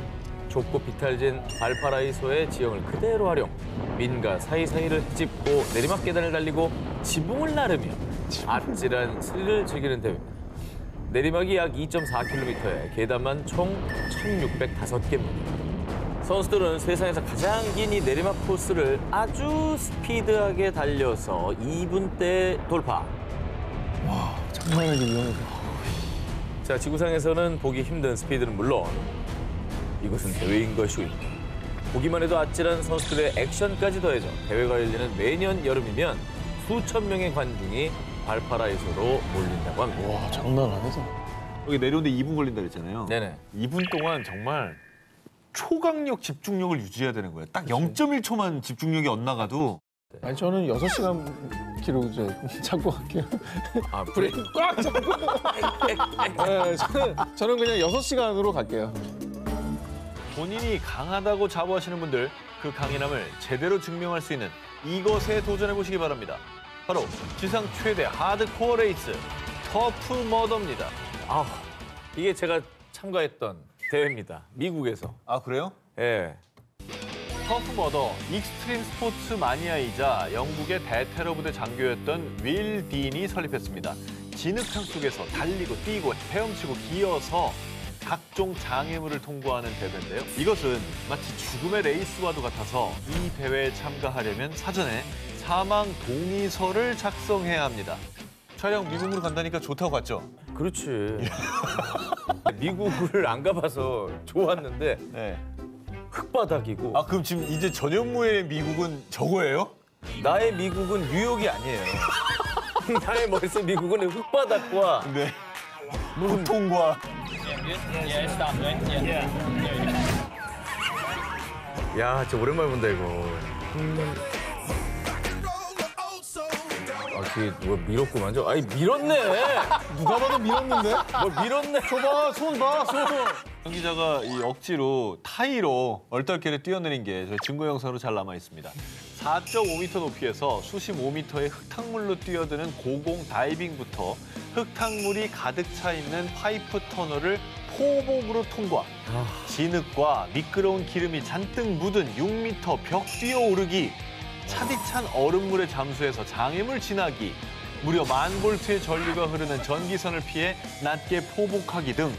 좁고 비탈진 발파라이소의 지형을 그대로 활용, 민가 사이사이를 헤집고 내리막 계단을 달리고 지붕을 나르며 아찔한 스릴을 즐기는 대회입니다. 내리막이 약 2.4km에 계단만 총 1,605개입니다. 선수들은 세상에서 가장 긴 이 내리막 코스를 아주 스피드하게 달려서 2분대 돌파. 장난 아니게 위험해. 자, 지구상에서는 보기 힘든 스피드는 물론 이것은 대회인 것이고요. 보기만 해도 아찔한 선수들의 액션까지 더해져 대회가 열리는 매년 여름이면 수천 명의 관중이 발파라이소로 몰린다고 합니다. 와, 장난 아니다. 여기 내려오는데 2분 걸린다 그랬잖아요. 네네. 2분 동안 정말 초강력 집중력을 유지해야 되는 거예요. 딱 0.1초만 집중력이 엇나가도 아니, 저는 6시간 기록 이제 잡고 갈게요. 아, 브레이크 꽉 잡고. 네, 저는 그냥 6시간으로 갈게요. 본인이 강하다고 자부하시는 분들 그 강인함을 제대로 증명할 수 있는 이것에 도전해 보시기 바랍니다. 바로 지상 최대 하드코어 레이스 터프 머더입니다. 아, 이게 제가 참가했던 대회입니다. 미국에서. 아, 그래요? 예. 터프 머더 익스트림 스포츠 마니아이자 영국의 대테러 부대 장교였던 윌 딘이 설립했습니다. 진흙탕 속에서 달리고 뛰고 헤엄치고 기어서 각종 장애물을 통과하는 대회인데요. 이것은 마치 죽음의 레이스와도 같아서 이 대회에 참가하려면 사전에 사망 동의서를 작성해야 합니다. 촬영 미국으로 간다니까 좋다고 갔죠? 그렇지. 미국을 안 가봐서 좋았는데 네. 흙바닥이고 아, 그럼 지금 이제 전현무의 미국은 저거예요? 나의 미국은 뉴욕이 아니에요. 나의 머릿속 미국은 흙바닥과 네. 고통과 야, 진짜 오랜만에 본다 이거. 아, 그게 누가 밀었구만. 아니, 밀었네. 누가 봐도 밀었는데? 뭘 밀었네. 줘봐, 손 봐, 손. 정 기자가 이 억지로 타이로 얼떨결에 뛰어내린 게 저희 증거 영상으로 잘 남아 있습니다. 4.5m 높이에서 수십 5m의 흙탕물로 뛰어드는 고공 다이빙부터 흙탕물이 가득 차 있는 파이프 터널을 포복으로 통과. 진흙과 미끄러운 기름이 잔뜩 묻은 6m 벽 뛰어오르기. 차디찬 얼음물에 잠수해서 장애물 지나기. 무려 10,000볼트의 전류가 흐르는 전기선을 피해 낮게 포복하기 등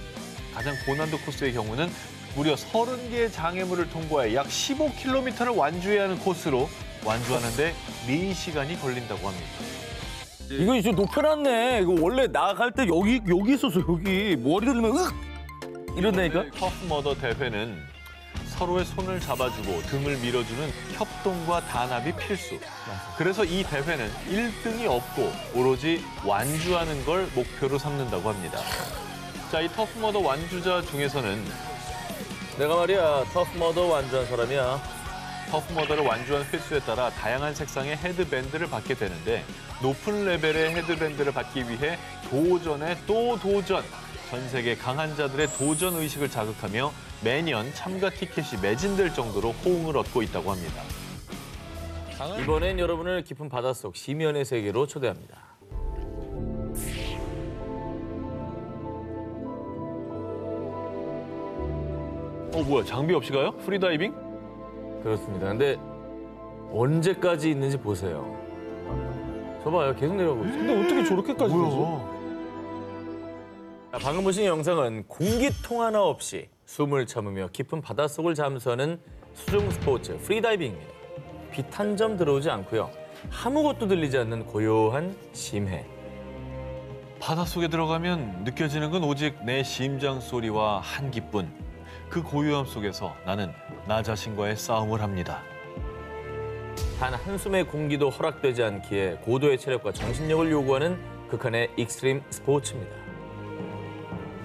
가장 고난도 코스의 경우는 무려 30개의 장애물을 통과해 약 15km를 완주해야 하는 코스로 완주하는데 4시간이 걸린다고 합니다. 이거 이제 높여놨네. 이거 원래 나갈 때 여기 있었어, 여기. 머리를 들면 으악! 이런다니까? 터프 머더 대회는 서로의 손을 잡아주고 등을 밀어주는 협동과 단합이 필수. 그래서 이 대회는 1등이 없고 오로지 완주하는 걸 목표로 삼는다고 합니다. 자, 이 터프 머더 완주자 중에서는 내가 말이야, 터프 머더 완주한 사람이야. 터프 머더를 완주한 횟수에 따라 다양한 색상의 헤드밴드를 받게 되는데 높은 레벨의 헤드밴드를 받기 위해 도전에 또 도전! 전 세계 강한 자들의 도전 의식을 자극하며 매년 참가 티켓이 매진될 정도로 호응을 얻고 있다고 합니다. 이번엔 여러분을 깊은 바닷속 심연의 세계로 초대합니다. 뭐야, 장비 없이 가요? 프리다이빙? 그렇습니다. 근데 언제까지 있는지 보세요. 저 봐요, 계속 내려가고 있어요. 근데 어떻게 저렇게까지 되지? 자, 방금 보신 영상은 공기통 하나 없이 숨을 참으며 깊은 바닷속을 잠수하는 수중 스포츠 프리다이빙입니다. 빛 한 점 들어오지 않고요. 아무것도 들리지 않는 고요한 심해. 바닷속에 들어가면 느껴지는 건 오직 내 심장 소리와 한기뿐. 그 고요함 속에서 나는 나 자신과의 싸움을 합니다. 단 한숨의 공기도 허락되지 않기에 고도의 체력과 정신력을 요구하는 극한의 익스트림 스포츠입니다.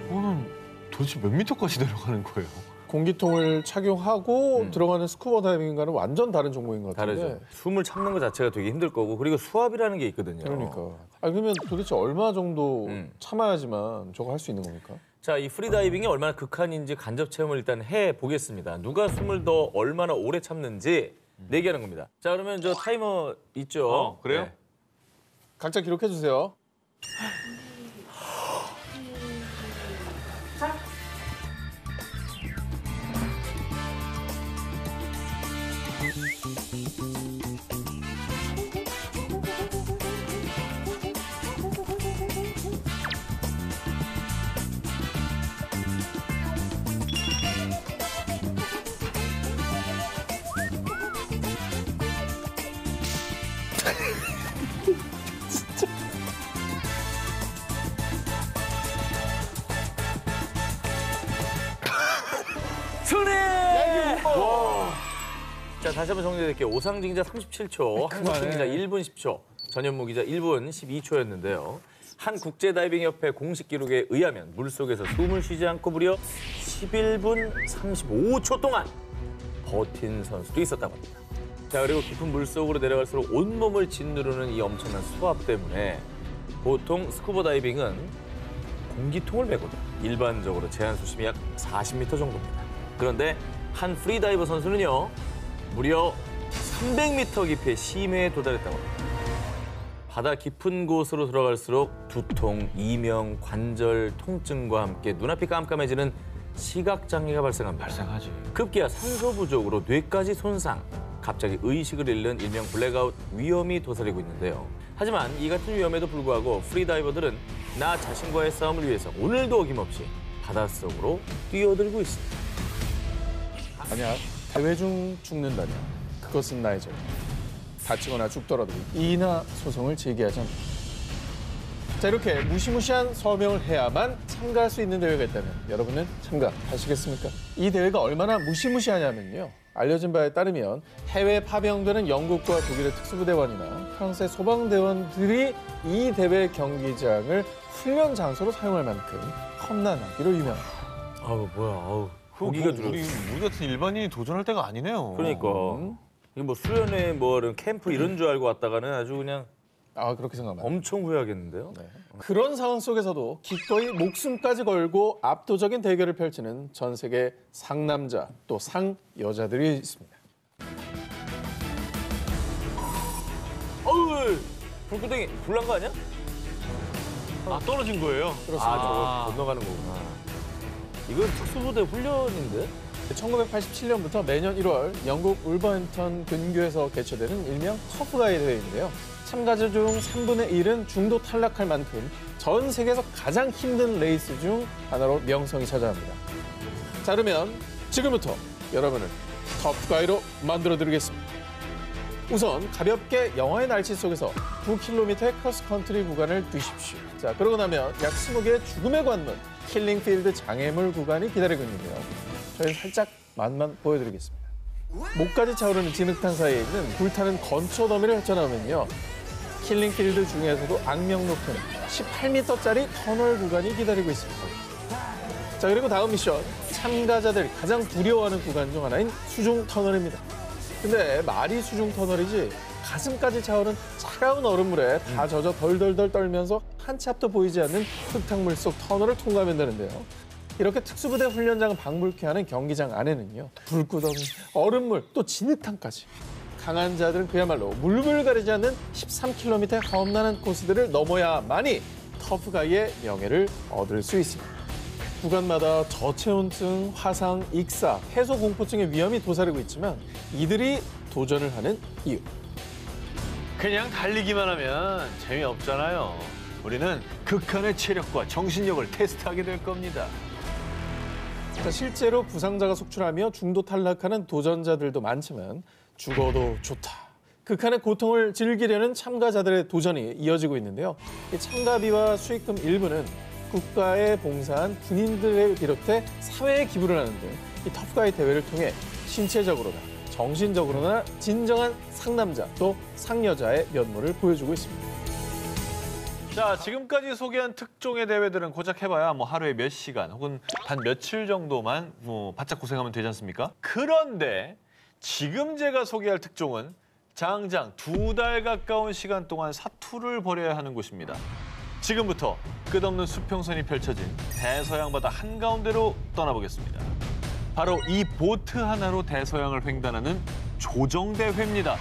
이거는 도대체 몇 미터까지 내려가는 거예요? 공기통을 착용하고 들어가는 스쿠버 다이빙과는 완전 다른 종목인 것 같은데. 다르죠. 숨을 참는 것 자체가 되게 힘들 거고 그리고 수압이라는 게 있거든요. 그러니까. 아 그러면 도대체 얼마 정도 음. 참아야지만 저거 할 수 있는 겁니까? 자, 이 프리다이빙이 얼마나 극한인지 간접 체험을 일단 해보겠습니다. 누가 숨을 더 얼마나 오래 참는지 내기하는 겁니다. 자, 그러면 저 타이머 있죠? 그래요? 네. 각자 기록해 주세요. 승리! 자, 다시 한번 정리해드릴게요. 오상징자 37초, 한국징자 1분 10초, 전현무기자 1분 12초였는데요. 한 국제다이빙협회 공식 기록에 의하면 물속에서 숨을 쉬지 않고 무려 11분 35초 동안 버틴 선수도 있었다고 합니다. 자, 그리고 깊은 물속으로 내려갈수록 온몸을 짓누르는 이 엄청난 수압 때문에 보통 스쿠버 다이빙은 공기통을 메거든. 일반적으로 제한 수심이 약 40m 정도입니다. 그런데 한 프리다이버 선수는요, 무려 300m 깊이의 심해에 도달했다고 합니다. 바다 깊은 곳으로 들어갈수록 두통, 이명, 관절 통증과 함께 눈앞이 깜깜해지는 시각장애가 발생합니다. 발생하지. 급기야 산소 부족으로 뇌까지 손상, 갑자기 의식을 잃는 일명 블랙아웃 위험이 도사리고 있는데요. 하지만 이 같은 위험에도 불구하고 프리다이버들은 나 자신과의 싸움을 위해서 오늘도 어김없이 바닷속으로 뛰어들고 있습니다. 아니야, 대회 중 죽는다냐. 그것은 나의 죄. 다치거나 죽더라도 이의나 소송을 제기하지 않는다. 자, 이렇게 무시무시한 서명을 해야만 참가할 수 있는 대회가 있다면 여러분은 참가하시겠습니까? 이 대회가 얼마나 무시무시하냐면요. 알려진 바에 따르면 해외 파병되는 영국과 독일의 특수부대원이나 프랑스의 소방대원들이 이 대회 경기장을 훈련 장소로 사용할 만큼 험난하기로 유명합니다. 아우 뭐야, 아우 고기가 들어. 우리 같은 일반인이 도전할 때가 아니네요. 그러니까 이게 뭐 수련회 뭐 이런 캠프 이런 줄 알고 왔다가는 아주 그냥 아, 그렇게 생각합니다. 엄청 후회하겠는데요. 네. 그런 상황 속에서도 기꺼이 목숨까지 걸고 압도적인 대결을 펼치는 전 세계 상남자 또 상여자들이 있습니다. 어우, 불구덩이 불난 거 아니야? 아, 떨어진 거예요? 아, 저거 건너가는 거구나. 이건 특수부대 훈련인데? 1987년부터 매년 1월 영국 울버햄턴 근교에서 개최되는 일명 터프가이 대회인데요. 참가자 중 3분의 1은 중도 탈락할 만큼 전 세계에서 가장 힘든 레이스 중 하나로 명성이 차지합니다. 자, 그러면 지금부터 여러분을 터프가이로 만들어드리겠습니다. 우선 가볍게 영하의 날씨 속에서 9km의 크로스컨트리 구간을 뛰십시오. 자, 그러고 나면 약 20개의 죽음의 관문, 킬링필드 장애물 구간이 기다리고 있는데요. 저희는 살짝 맛만 보여드리겠습니다. 목까지 차오르는 진흙탕 사이에 있는 불타는 건초 더미를 헤쳐나오면요. 킬링필드 중에서도 악명 높은 18m짜리 터널 구간이 기다리고 있습니다. 자, 그리고 다음 미션, 참가자들이 가장 두려워하는 구간 중 하나인 수중 터널입니다. 근데 말이 수중 터널이지 가슴까지 차오른 차가운 얼음물에 다 젖어 덜덜덜 떨면서 한 치 앞도 보이지 않는 흙탕물 속 터널을 통과하면 되는데요. 이렇게 특수부대 훈련장을 방불케 하는 경기장 안에는요. 불구덩이, 얼음물, 또 진흙탕까지. 강한 자들은 그야말로 물불 가리지 않는 13km의 험난한 코스들을 넘어야만이 터프가이의 명예를 얻을 수 있습니다. 구간마다 저체온증, 화상, 익사, 해소공포증의 위험이 도사리고 있지만 이들이 도전을 하는 이유. 그냥 달리기만 하면 재미없잖아요. 우리는 극한의 체력과 정신력을 테스트하게 될 겁니다. 자, 실제로 부상자가 속출하며 중도 탈락하는 도전자들도 많지만 죽어도 좋다. 극한의 고통을 즐기려는 참가자들의 도전이 이어지고 있는데요. 이 참가비와 수익금 일부는 국가에 봉사한 군인들을 비롯해 사회에 기부를 하는데 이 터프가이 대회를 통해 신체적으로나 정신적으로나 진정한 상남자 또 상여자의 면모를 보여주고 있습니다. 자, 지금까지 소개한 특종의 대회들은 고작 해봐야 뭐 하루에 몇 시간 혹은 단 며칠 정도만 뭐 바짝 고생하면 되지 않습니까? 그런데 지금 제가 소개할 특종은 장장 2달 가까운 시간 동안 사투를 벌여야 하는 곳입니다. 지금부터 끝없는 수평선이 펼쳐진 대서양 바다 한가운데로 떠나보겠습니다. 바로 이 보트 하나로 대서양을 횡단하는 조정대회입니다.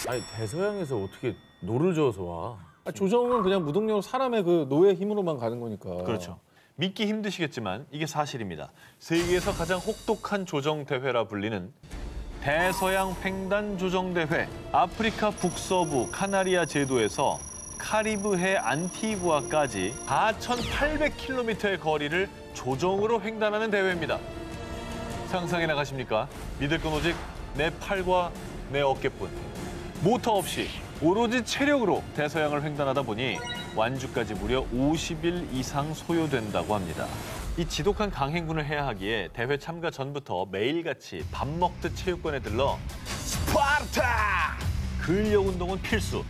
아니 대서양에서 어떻게 노를 저어서 와? 조정은 그냥 무동력으로 사람의 그 노의 힘으로만 가는 거니까. 그렇죠. 믿기 힘드시겠지만 이게 사실입니다. 세계에서 가장 혹독한 조정대회라 불리는 대서양 횡단 조정대회. 아프리카 북서부 카나리아 제도에서 카리브해 안티구아까지 4,800km의 거리를 조정으로 횡단하는 대회입니다. 상상이나 가십니까? 믿을 건 오직 내 팔과 내 어깨뿐. 모터 없이 오로지 체력으로 대서양을 횡단하다 보니 완주까지 무려 50일 이상 소요된다고 합니다. 이 지독한 강행군을 해야 하기에 대회 참가 전부터 매일같이 밥 먹듯 체육관에 들러 스파르타! 근력 운동은 필수.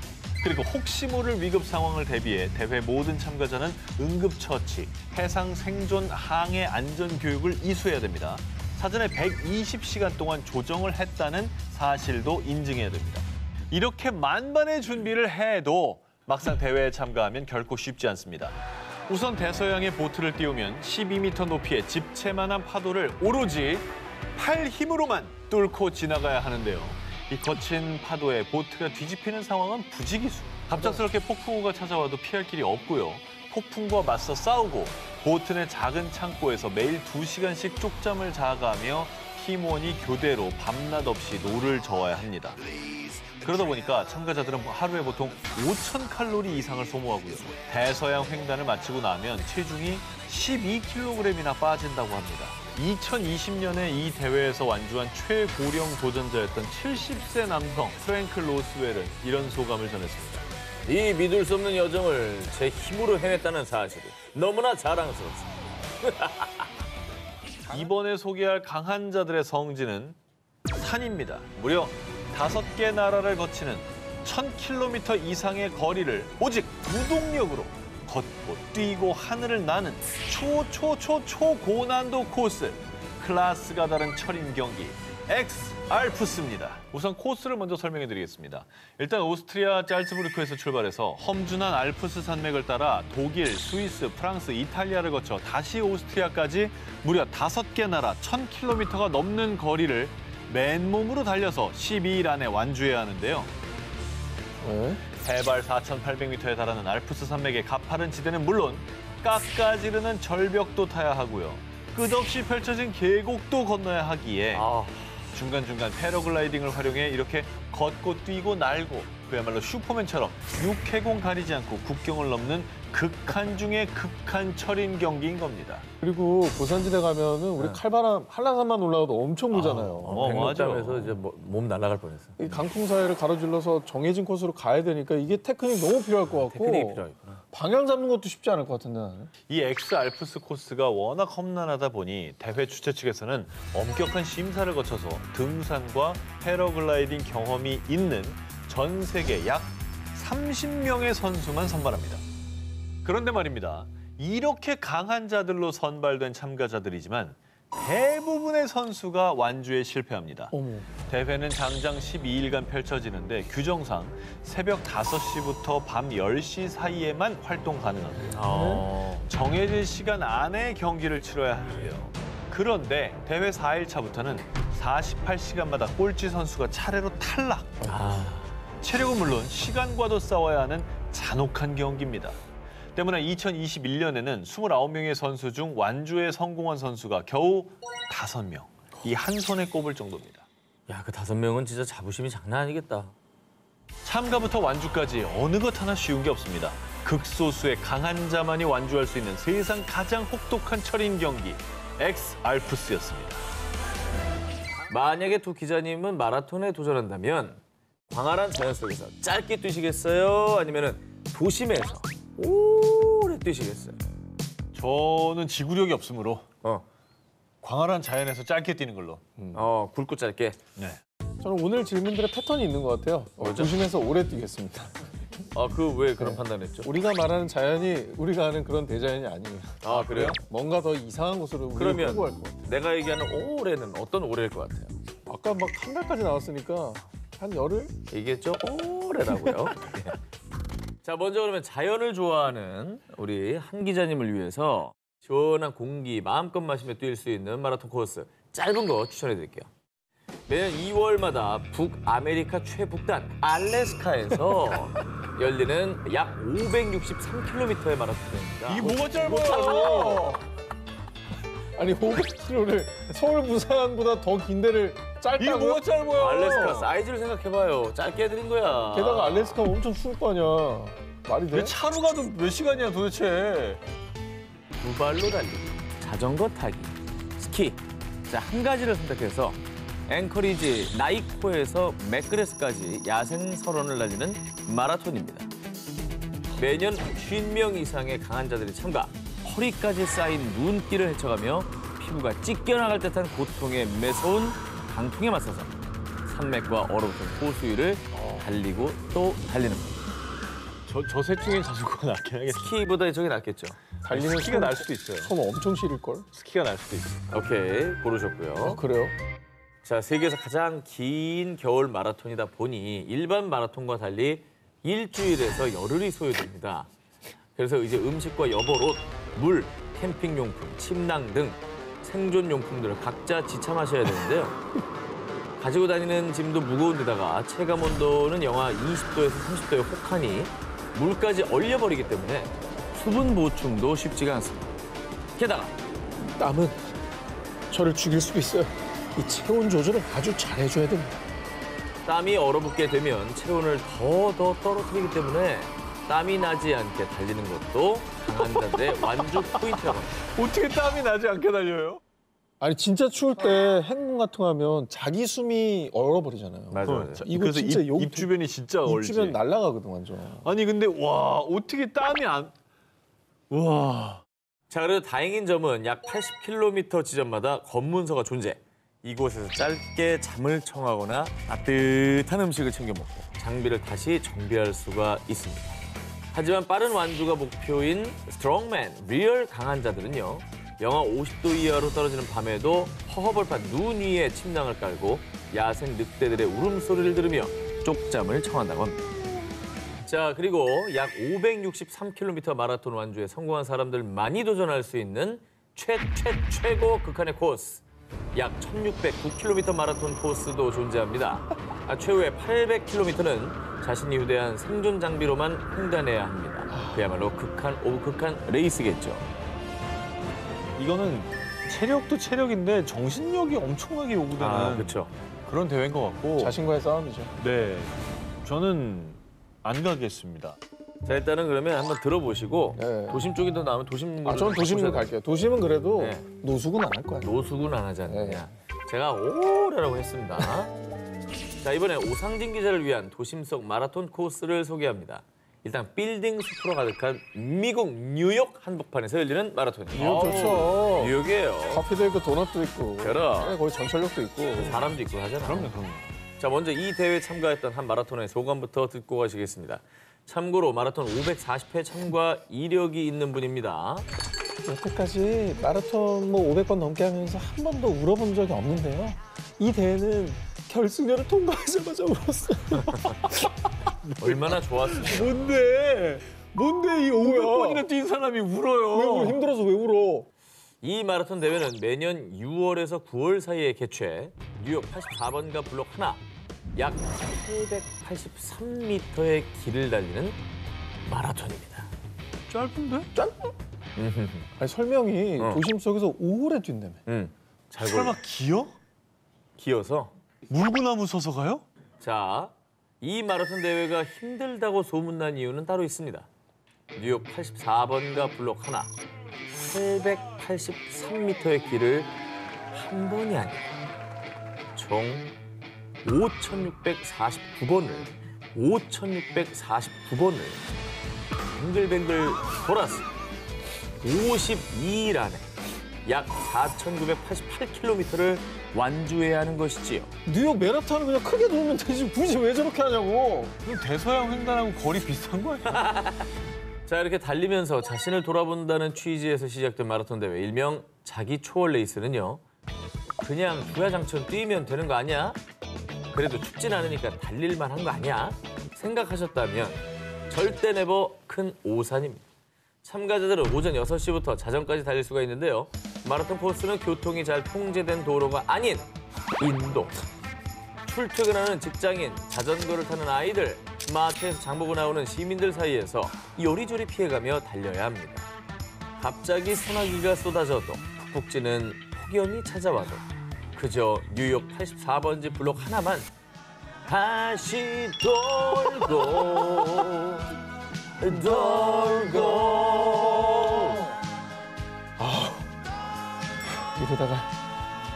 그리고 혹시 모를 위급 상황을 대비해 대회 모든 참가자는 응급처치, 해상 생존 항해 안전 교육을 이수해야 됩니다. 사전에 120시간 동안 조정을 했다는 사실도 인증해야 됩니다. 이렇게 만반의 준비를 해도 막상 대회에 참가하면 결코 쉽지 않습니다. 우선 대서양에 보트를 띄우면 12m 높이의 집채만한 파도를 오로지 팔 힘으로만 뚫고 지나가야 하는데요. 이 거친 파도에 보트가 뒤집히는 상황은 부지기수. 갑작스럽게 폭풍우가 찾아와도 피할 길이 없고요. 폭풍과 맞서 싸우고 보트 내 작은 창고에서 매일 2시간씩 쪽잠을 자가며 팀원이 교대로 밤낮 없이 노를 저어야 합니다. 그러다 보니까 참가자들은 하루에 보통 5,000칼로리 이상을 소모하고요. 대서양 횡단을 마치고 나면 체중이 12kg이나 빠진다고 합니다. 2020년에 이 대회에서 완주한 최고령 도전자였던 70세 남성 프랭크 로스웰은 이런 소감을 전했습니다. 이 믿을 수 없는 여정을 제 힘으로 해냈다는 사실이 너무나 자랑스럽습니다. 이번에 소개할 강한 자들의 성지는 산입니다. 무려 5개 나라를 거치는 1,000km 이상의 거리를 오직 무동력으로 걷고 뛰고 하늘을 나는 초고난도 코스. 클래스가 다른 철인 경기 엑스 알프스입니다. 우선 코스를 먼저 설명해 드리겠습니다. 일단 오스트리아 짤츠부르크에서 출발해서 험준한 알프스 산맥을 따라 독일, 스위스, 프랑스, 이탈리아를 거쳐 다시 오스트리아까지 무려 5개 나라 1,000km가 넘는 거리를 맨몸으로 달려서 12일 안에 완주해야 하는데요. 네. 해발 4,800m에 달하는 알프스 산맥의 가파른 지대는 물론 깎아지르는 절벽도 타야 하고요. 끝없이 펼쳐진 계곡도 건너야 하기에 중간중간 패러글라이딩을 활용해 이렇게 걷고 뛰고 날고 그야말로 슈퍼맨처럼 육해공 가리지 않고 국경을 넘는 극한 중의 극한 철인 경기인 겁니다. 그리고 고산지대 가면은 우리 칼바람 한라산만 올라가도 엄청 보잖아요. 백록담에서 이제 몸 날아갈 뻔했어요. 이 강풍 사이를 가로질러서 정해진 코스로 가야 되니까 이게 테크닉 너무 필요할 것 같고 테크닉이 필요하겠구나. 방향 잡는 것도 쉽지 않을 것 같은데 나는. 이 엑스 알프스 코스가 워낙 험난하다 보니 대회 주최 측에서는 엄격한 심사를 거쳐서 등산과 패러글라이딩 경험이 있는 전 세계 약 30명의 선수만 선발합니다. 그런데 말입니다. 이렇게 강한 자들로 선발된 참가자들이지만 대부분의 선수가 완주에 실패합니다. 어머. 대회는 장장 12일간 펼쳐지는데 규정상 새벽 5시부터 밤 10시 사이에만 활동 가능하고요. 정해진 시간 안에 경기를 치러야 하는데요. 그런데 대회 4일차부터는 48시간마다 꼴찌 선수가 차례로 탈락. 체력은 물론 시간과도 싸워야 하는 잔혹한 경기입니다. 때문에 2021년에는 29명의 선수 중 완주에 성공한 선수가 겨우 5명. 이 한 손에 꼽을 정도입니다. 야, 그 5명은 진짜 자부심이 장난 아니겠다. 참가부터 완주까지 어느 것 하나 쉬운 게 없습니다. 극소수의 강한 자만이 완주할 수 있는 세상 가장 혹독한 철인 경기 엑스 알프스였습니다. 만약에 두 기자님은 마라톤에 도전한다면 광활한 자연 속에서 짧게 뛰시겠어요? 아니면은 도심에서 오래 뛰시겠어요? 저는 지구력이 없으므로 어, 광활한 자연에서 짧게 뛰는 걸로. 굵고 짧게. 네. 저는 오늘 질문들의 패턴이 있는 것 같아요. 조심해서 오래 뛰겠습니다. 왜 그런 판단했죠? 우리가 말하는 자연이 우리가 아는 그런 대자연이 아니에요. 아, 그래요? 뭔가 더 이상한 곳으로 우리를 그러면 끌고 갈 것 같아요. 내가 얘기하는 오래는 어떤 오래일 것 같아요? 아까 막 한 달까지 나왔으니까 한 열흘? 얘기했죠? 오래라고요. 예. 자, 먼저 그러면 자연을 좋아하는 우리 한 기자님을 위해서 시원한 공기 마음껏 마시며 뛸 수 있는 마라톤 코스 짧은 거 추천해 드릴게요. 매년 2월마다 북아메리카 최북단 알래스카에서 열리는 약 563km의 마라톤입니다. 이게 뭐가 짧아요? 아니 500km를 서울 부산보다 더 긴 데를 짧다고요? 이게 뭐가 짧아요? 알래스카 사이즈를 생각해봐요. 짧게 해드린 거야. 게다가 알래스카 엄청 추울 거 아니야. 말이 돼? 왜 차로 가도 몇 시간이야 도대체? 두 발로 달리기, 자전거 타기, 스키. 자, 한 가지를 선택해서 앵커리지 나이코에서 맥그레스까지 야생 설원을 달리는 마라톤입니다. 매년 50명 이상의 강한 자들이 참가, 허리까지 쌓인 눈길을 헤쳐가며 피부가 찢겨나갈 듯한 고통에 매서운 강풍에 맞서서 산맥과 얼어붙은 호수 위를 달리고 또 달리는 겁니다. 저 셋 중에 자전거가 낫긴 하겠어. 스키보다 저게 낫겠죠? 달리면 스키가 날 수도 있어요. 손 엄청 시릴걸? 스키가 날 수도 있어. 오케이, 고르셨고요. 그래요? 자, 세계에서 가장 긴 겨울 마라톤이다 보니 일반 마라톤과 달리 일주일에서 열흘이 소요됩니다. 그래서 이제 음식과 여벌옷, 물, 캠핑용품, 침낭 등 생존용품들을 각자 지참하셔야 되는데요. 가지고 다니는 짐도 무거운 데다가 체감 온도는 영하 20도에서 30도의 혹하니 물까지 얼려버리기 때문에 수분 보충도 쉽지가 않습니다. 게다가 땀은 저를 죽일 수도 있어요. 이 체온 조절을 아주 잘해줘야 됩니다. 땀이 얼어붙게 되면 체온을 더 떨어뜨리기 때문에 땀이 나지 않게 달리는 것도 강한 자들의 완주 포인트라고 합니다. 어떻게 땀이 나지 않게 달려요? 아니 진짜 추울 때 행군 같은 거 하면 자기 숨이 얼어버리잖아요. 맞아요. 이거 그래서 진짜 여기 입 주변이 진짜 입 얼지. 주변 날아가거든 완전. 아니 근데 와 어떻게 땀이 안... 와... 자, 그래도 다행인 점은 약 80km 지점마다 검문소가 존재. 이곳에서 짧게 잠을 청하거나 따뜻한 음식을 챙겨 먹고 장비를 다시 정비할 수가 있습니다. 하지만 빠른 완주가 목표인 스트롱맨, 리얼 강한 자들은요. 영하 50도 이하로 떨어지는 밤에도 허허벌판 눈 위에 침낭을 깔고 야생 늑대들의 울음소리를 들으며 쪽잠을 청한다고 합니다. 자, 그리고 약 563km 마라톤 완주에 성공한 사람들만이 도전할 수 있는 최고 극한의 코스. 약 1609km 마라톤 코스도 존재합니다. 최후의 800km는 자신이 휴대한 생존 장비로만 횡단해야 합니다. 그야말로 극한 오브 극한 레이스겠죠. 이거는 체력도 체력인데 정신력이 엄청나게 요구되는 그렇죠. 그런 대회인 것 같고 자신과의 싸움이죠. 네, 저는 안 가겠습니다. 자, 일단은 그러면 한번 들어보시고 네. 도심 쪽이 더 나오면 도심. 저는 도심으로 갈게요. 도심은 그래도 네. 노숙은 안 할 거야. 노숙은 안 하지 않느냐. 네. 제가 오래라고 했습니다. 자, 이번에 오상진 기자를 위한 도심 속 마라톤 코스를 소개합니다. 일단 빌딩 숲으로 가득한 미국 뉴욕 한복판에서 열리는 마라톤이에요. 뉴욕 좋죠. 뉴욕이에요. 커피도 있고 도넛도 있고. 그럼. 네, 거기 전철역도 있고. 사람도 있고 하잖아요. 그럼요. 자, 먼저 이 대회에 참가했던 한 마라톤의 소감부터 듣고 가시겠습니다. 참고로 마라톤 540회 참가 이력이 있는 분입니다. 여태까지 마라톤 500번 넘게 하면서 한 번도 울어본 적이 없는데요. 이 대회는 결승전을 통과하자마자 울었어요. 얼마나 좋았으면. 뭔데 이 500번이나 뛴 사람이 울어요. 왜 울어? 힘들어서 왜 울어? 이 마라톤 대회는 매년 6월에서 9월 사이에 개최, 뉴욕 84번가 블록 하나, 약 883m의 길을 달리는 마라톤입니다. 짧은데? 아니, 설명이 어. 도심 속에서 오래 뛴다며. 잘 설마 기어? 기어서. 물구나무 서서 가요? 자, 이 마라톤 대회가 힘들다고 소문난 이유는 따로 있습니다. 뉴욕 84번가 블록 하나 883m의 길을 한 번이 아니라 총 5,649번을 뱅글뱅글 돌았어. 52일 안에 약 4,988km를 완주해야 하는 것이지요. 뉴욕 맨하탄은 그냥 크게 돌면 되지 굳이 왜 저렇게 하냐고. 그럼 대서양 횡단하고 거리 비슷한 거 아니야? 자, 이렇게 달리면서 자신을 돌아본다는 취지에서 시작된 마라톤 대회 일명 자기 초월 레이스는요. 그냥 주야장천 뛰면 되는 거 아니야? 그래도 춥진 않으니까 달릴만 한 거 아니야? 생각하셨다면 절대 네버 큰 오산입니다. 참가자들은 오전 6시부터 자정까지 달릴 수가 있는데요. 마라톤 코스는 교통이 잘 통제된 도로가 아닌 인도. 출퇴근하는 직장인, 자전거를 타는 아이들, 마트에서 장보고 나오는 시민들 사이에서 요리조리 피해가며 달려야 합니다. 갑자기 소나기가 쏟아져도 폭지는 폭염이 찾아와도 그저 뉴욕 84번지 블록 하나만 다시 돌고 이러다가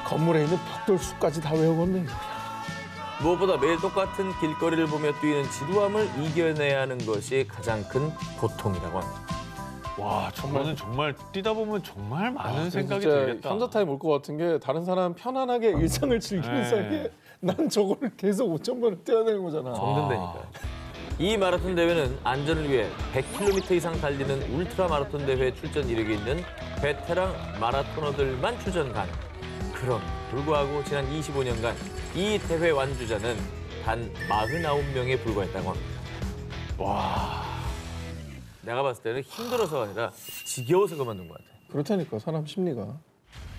건물에 있는 벽돌 수까지 다 외우겠네. 이거. 무엇보다 매일 똑같은 길거리를 보며 뛰는 지루함을 이겨내야 하는 것이 가장 큰 고통이라고 합니다. 와, 저거는 정말 뛰다 보면 정말 많은 생각이 진짜 들겠다. 현자 타임 올 것 같은 게 다른 사람 편안하게 일상을 즐기는 네. 사이에 난 저거를 계속 5,000번을 뛰어야 되는 거잖아. 정든다니까요. 이 마라톤 대회는 안전을 위해 100km 이상 달리는 울트라 마라톤 대회 출전 이력이 있는 베테랑 마라토너들만 출전 가능. 그럼 불구하고 지난 25년간 이 대회 완주자는 단 49명에 불과했다고 합니다. 와, 내가 봤을 때는 힘들어서가 아니라 지겨워서 그만둔 것 같아요. 그렇다니까 사람 심리가.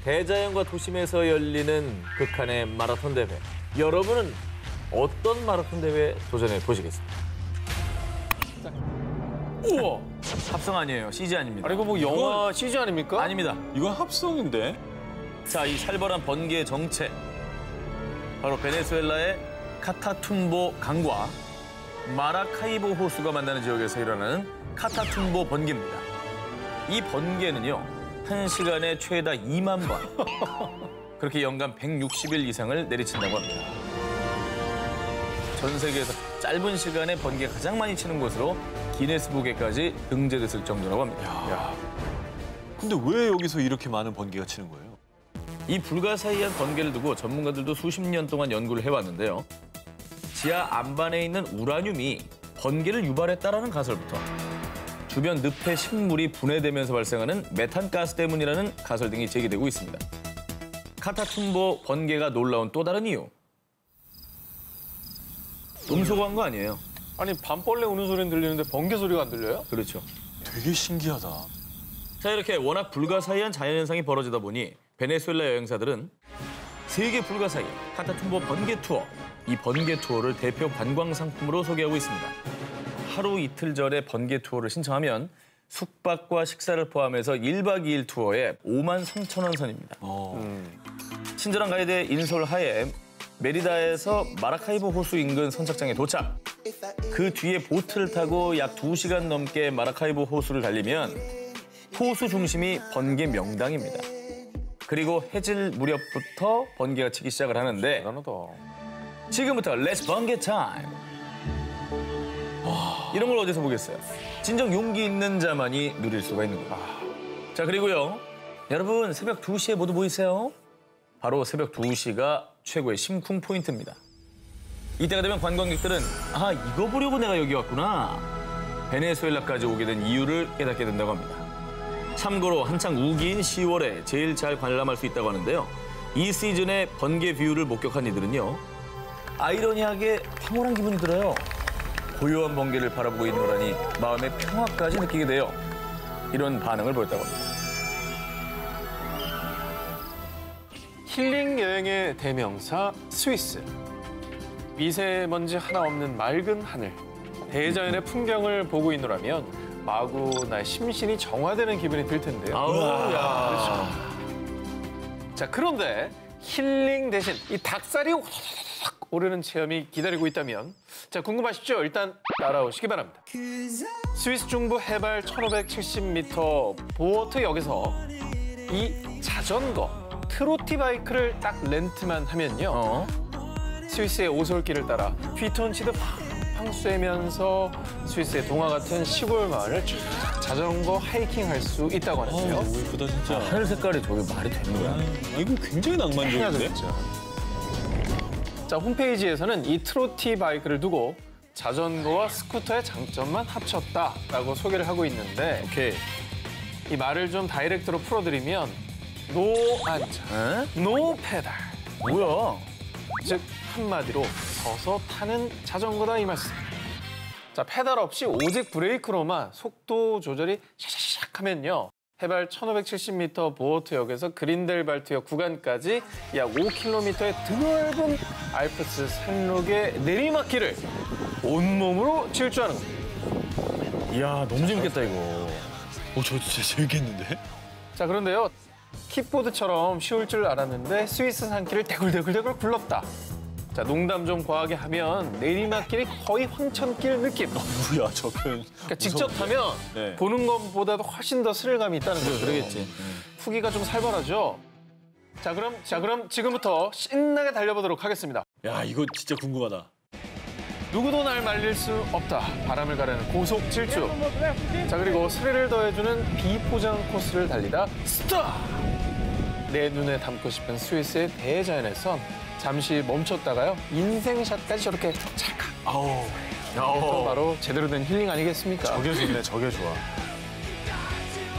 대자연과 도심에서 열리는 극한의 마라톤 대회. 여러분은 어떤 마라톤 대회에 도전해 보시겠습니까? 우와! 합성 아니에요. CG 아닙니다. 아니 이거 뭐 영화 CG 아닙니까? 아닙니다. 이건 합성인데? 자, 이 살벌한 번개의 정체. 바로 베네수엘라의 카타툼보 강과 마라카이보 호수가 만나는 지역에서 일어나는 카타툼보 번개입니다. 이 번개는요, 1시간에 최다 2만 번. 그렇게 연간 160일 이상을 내리친다고 합니다. 전 세계에서 짧은 시간에 번개가 가장 많이 치는 곳으로 기네스북에까지 등재됐을 정도라고 합니다. 야. 근데 왜 여기서 이렇게 많은 번개가 치는 거예요? 이 불가사의한 번개를 두고 전문가들도 수십 년 동안 연구를 해왔는데요. 지하 안반에 있는 우라늄이 번개를 유발했다라는 가설부터 주변 늪의 식물이 분해되면서 발생하는 메탄가스 때문이라는 가설 등이 제기되고 있습니다. 카타툼보 번개가 놀라운 또 다른 이유. 음소 광고 아니에요. 아니 밤벌레 우는 소리는 들리는데 번개 소리가 안 들려요? 그렇죠. 되게 신기하다. 자, 이렇게 워낙 불가사의한 자연현상이 벌어지다 보니 베네수엘라 여행사들은 세계 불가사의 카타툼보 번개 투어, 이 번개 투어를 대표 관광 상품으로 소개하고 있습니다. 하루 이틀 전에 번개 투어를 신청하면 숙박과 식사를 포함해서 1박 2일 투어에 53,000원 선입니다. 친절한 가이드의 인솔 하에 메리다에서 마라카이보 호수 인근 선착장에 도착. 그 뒤에 보트를 타고 약 2시간 넘게 마라카이보 호수를 달리면 호수 중심이 번개 명당입니다. 그리고 해질 무렵부터 번개가 치기 시작을 하는데 대단하다. 지금부터 렛츠 번개 타임. 이런 걸 어디서 보겠어요? 진정 용기 있는 자만이 누릴 수가 있는 거예요. 자, 그리고요. 여러분 새벽 2시에 모두 모이세요. 바로 새벽 2시가 최고의 심쿵 포인트입니다. 이때가 되면 관광객들은 아, 이거 보려고 내가 여기 왔구나. 베네수엘라까지 오게 된 이유를 깨닫게 된다고 합니다. 참고로 한창 우기인 10월에 제일 잘 관람할 수 있다고 하는데요. 이 시즌의 번개 뷰를 목격한 이들은요. 아이러니하게 황홀한 기분이 들어요. 고요한 번개를 바라보고 있노라니 마음의 평화까지 느끼게 돼요. 이런 반응을 보였다고 합니다. 힐링 여행의 대명사 스위스. 미세먼지 하나 없는 맑은 하늘. 대자연의 풍경을 보고 있노라면 마구 나의 심신이 정화되는 기분이 들 텐데요. 아우, 야. 그렇죠. 자, 그런데 힐링 대신 이 닭살이 오르는 체험이 기다리고 있다면 자 궁금하시죠? 일단 따라오시기 바랍니다. 스위스 중부 해발 1570m 보어트역에서 이 자전거 트로티 바이크를 딱 렌트만 하면요. 스위스의 오솔길을 따라 휘톤치드 팡팡 쐬면서 스위스의 동화 같은 시골 마을을 쭉 자전거 하이킹할 수 있다고 하는데요. 너무 예쁘다 진짜. 하늘 색깔이 저게 말이 되는 거야? 이거 굉장히 낭만적인데? 자, 홈페이지에서는 이 트로티 바이크를 두고 자전거와 스쿠터의 장점만 합쳤다라고 소개를 하고 있는데 오케이. 이 말을 좀 다이렉트로 풀어드리면 노 안전, 노 페달. 뭐야? 즉 한마디로 서서 타는 자전거다 이 말씀. 자, 페달 없이 오직 브레이크로만 속도 조절이 샥샥샥 하면요. 해발 1570m 보어트역에서 그린델발트역 구간까지 약 5km의 드넓은 알프스 산록의 내리막길을 온몸으로 질주하는 겁니다. 이야, 너무 재밌겠다, 이거. 저 진짜 재밌겠는데? 자, 그런데요. 킥보드처럼 쉬울 줄 알았는데 스위스 산길을 대굴대굴대굴 굴렀다. 자, 농담 좀 과하게 하면 내리막길이 거의 황천길 느낌. 뭐야 저 표현. 그러니까 직접 타면 네. 보는 것보다도 훨씬 더 스릴감이 있다는 거죠. 그러겠지. 후기가 좀 살벌하죠. 자, 그럼 지금부터 신나게 달려보도록 하겠습니다. 야 이거 진짜 궁금하다. 누구도 날 말릴 수 없다. 바람을 가르는 고속 질주. 자, 그리고 스릴을 더해주는 비포장 코스를 달리다 스탑! 내 눈에 담고 싶은 스위스의 대자연에선 잠시 멈췄다가요. 인생샷까지 저렇게 찰칵. 아우. 또 바로 제대로 된 힐링 아니겠습니까? 저게 좋네 저게 좋아.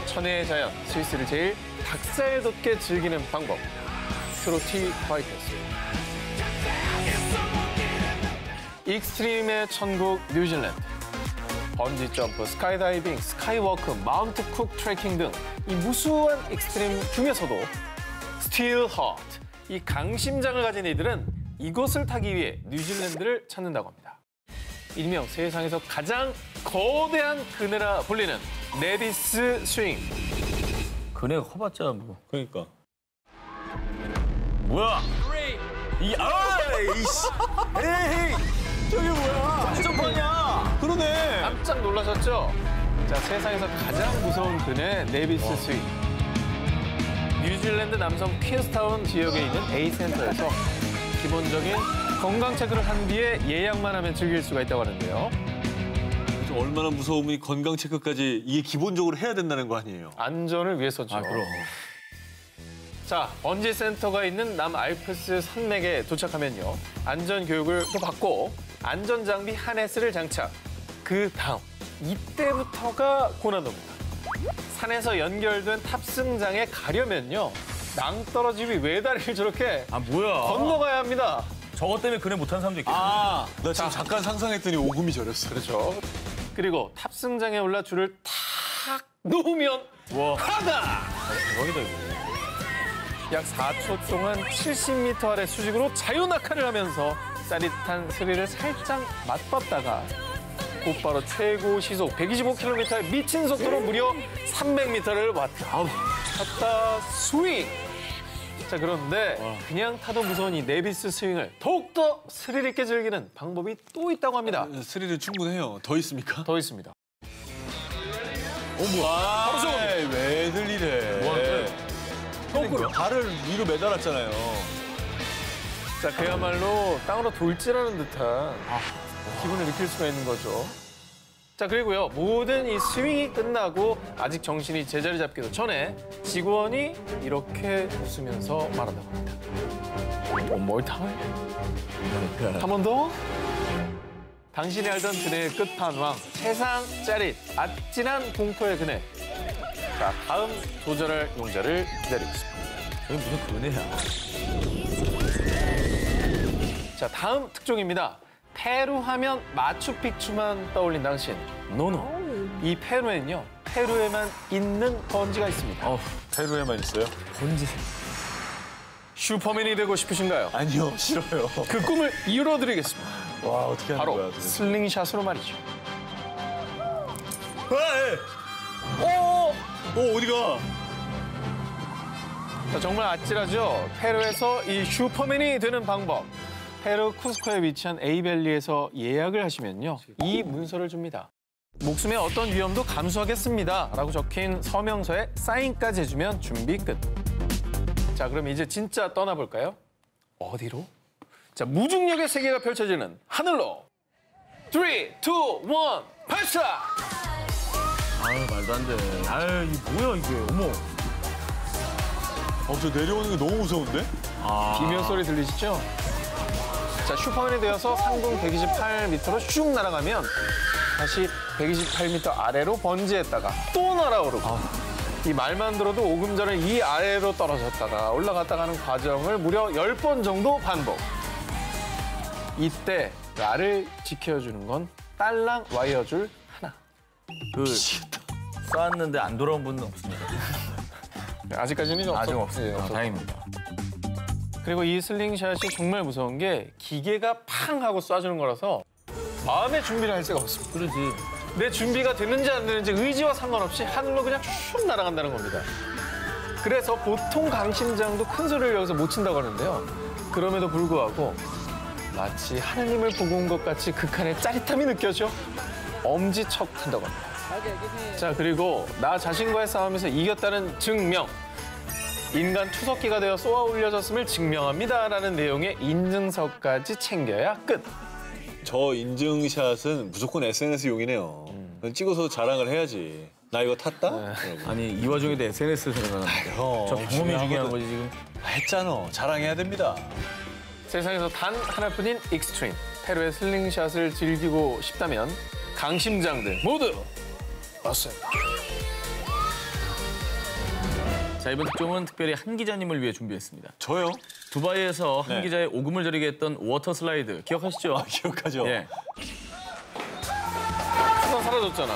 천혜의 자연, 스위스를 제일 닭살 돋게 즐기는 방법. 트로티 바이크였습니다. 익스트림의 천국 뉴질랜드. 번지 점프, 스카이다이빙, 스카이워크, 마운트 쿡 트레킹 등 이 무수한 익스트림 중에서도 스틸 하트, 이 강심장을 가진 이들은 이것을 타기 위해 뉴질랜드를 찾는다고 합니다. 일명 세상에서 가장 거대한 그네라 불리는 네비스 스윙. 그네가 커봤자 뭐. 그러니까. 뭐야? 이씨. 에이. 저게 뭐야? 점프하냐? 그러네. 깜짝 놀라셨죠? 자, 세상에서 가장 무서운 그네 네비스 스윙. 뉴질랜드 남섬 퀸스타운 지역에 있는 A센터에서 기본적인 건강 체크를 한 뒤에 예약만 하면 즐길 수가 있다고 하는데요. 얼마나 무서우면 이 건강 체크까지 이게 기본적으로 해야 된다는 거 아니에요? 안전을 위해서죠. 그럼. 자, 번지 센터가 있는 남알프스 산맥에 도착하면요. 안전 교육을 또 받고 안전 장비 하네스를 장착. 그 다음 이때부터가 고난도입니다. 산에서 연결된 탑승장에 가려면요. 낭떠러지 위 외다리를 저렇게 뭐야? 건너가야 합니다. 저것 때문에 그네 못하는 사람도 있겠네. 나 지금 잠깐 상상했더니 오금이 저렸어. 그렇죠. 그리고 탑승장에 올라 줄을 탁 놓으면 와. 하다! 대박이다, 이거. 약 4초 동안 70m 아래 수직으로 자유낙하를 하면서 짜릿한 스릴을 살짝 맛봤다가 곧바로 최고 시속 125km의 미친 속도로 무려 300m를 왔다 갔다 스윙. 자, 그런데 그냥 타도 무서운 이 네비스 스윙을 더욱더 스릴 있게 즐기는 방법이 또 있다고 합니다. 스릴은 충분해요. 더 있습니까? 더 있습니다. 바로 저거. 왜 들리래? 거꾸로. 발을 위로 매달았잖아요. 자, 그야말로 땅으로 돌진하는 듯한 기분을 느낄 수가 있는 거죠. 자, 그리고요, 모든 이 스윙이 끝나고 아직 정신이 제자리 잡기도 전에 직원이 이렇게 웃으면서 말한다고 합니다. One more time. 한 번 더. 당신이 알던 그네의 끝판왕, 세상 짜릿, 아찔한 공포의 그네. 자, 다음 도전할 용자를 기다리고 있습니다. 저게 무슨 그네야. 자, 다음 특종입니다. 페루 하면 마추픽추만 떠올린 당신. 노노. 이 페루에는요, 페루에만 있는 번지가 있습니다. 페루에만 있어요? 번지. 슈퍼맨이 되고 싶으신가요? 아니요, 싫어요. 그 꿈을 이뤄드리겠습니다. 와, 어떻게 하는 바로 거야? 도대체. 슬링샷으로 말이죠. 어디가? 자, 정말 아찔하죠? 페루에서 이 슈퍼맨이 되는 방법. 페루 쿠스코에 위치한 에이밸리에서 예약을 하시면요. 이 문서를 줍니다. 목숨의 어떤 위험도 감수하겠습니다. 라고 적힌 서명서에 사인까지 해주면 준비 끝. 자, 그럼 이제 진짜 떠나볼까요? 어디로? 자, 무중력의 세계가 펼쳐지는 하늘로. 3, 2, 1, 발사! 아유, 말도 안 돼. 아유, 이게 뭐야, 이게. 어머. 저 내려오는 게 너무 무서운데? 비명 소리 들리시죠? 자, 슈퍼맨이 되어서 상공 128m로 슉 날아가면 다시 128m 아래로 번지했다가 또 날아오르고 이 말만 들어도 오금 전에 이 아래로 떨어졌다가 올라갔다가 하는 과정을 무려 10번 정도 반복. 이때 나를 지켜주는 건 딸랑 와이어줄 하나. 쐈는데 안 돌아온 분은 없습니다. 아직까지는 아직 없어요. 없습니다. 다행입니다. 그리고 이 슬링샷이 정말 무서운 게 기계가 팡 하고 쏴주는 거라서 마음의 준비를 할 새가 없습니다. 그러지. 내 준비가 되는지 안 되는지 의지와 상관없이 하늘로 그냥 슉 날아간다는 겁니다. 그래서 보통 강심장도 큰 소리를 여기서 못 친다고 하는데요. 그럼에도 불구하고 마치 하느님을 보고 온 것 같이 극한의 짜릿함이 느껴져 엄지척한다고 합니다. 자, 그리고 나 자신과의 싸움에서 이겼다는 증명. 인간 투석기가 되어 쏘아 올려졌음을 증명합니다라는 내용의 인증서까지 챙겨야 끝. 저 인증샷은 무조건 SNS용이네요. 찍어서 자랑을 해야지. 나 이거 탔다? 이러고. 아니, 이 와중에도 SNS 생각나는데. 형, 저 경험이 중요한 거지, 지금. 했잖아. 자랑해야 됩니다. 세상에서 단 하나뿐인 익스트림. 페루의 슬링샷을 즐기고 싶다면 강심장들 모두 왔어요. 자, 이번 특종은 특별히 한 기자님을 위해 준비했습니다. 저요? 두바이에서 한 네. 기자의 오금을 저리게 했던 워터 슬라이드 기억하시죠? 기억하죠? 예. 수다 사라졌잖아.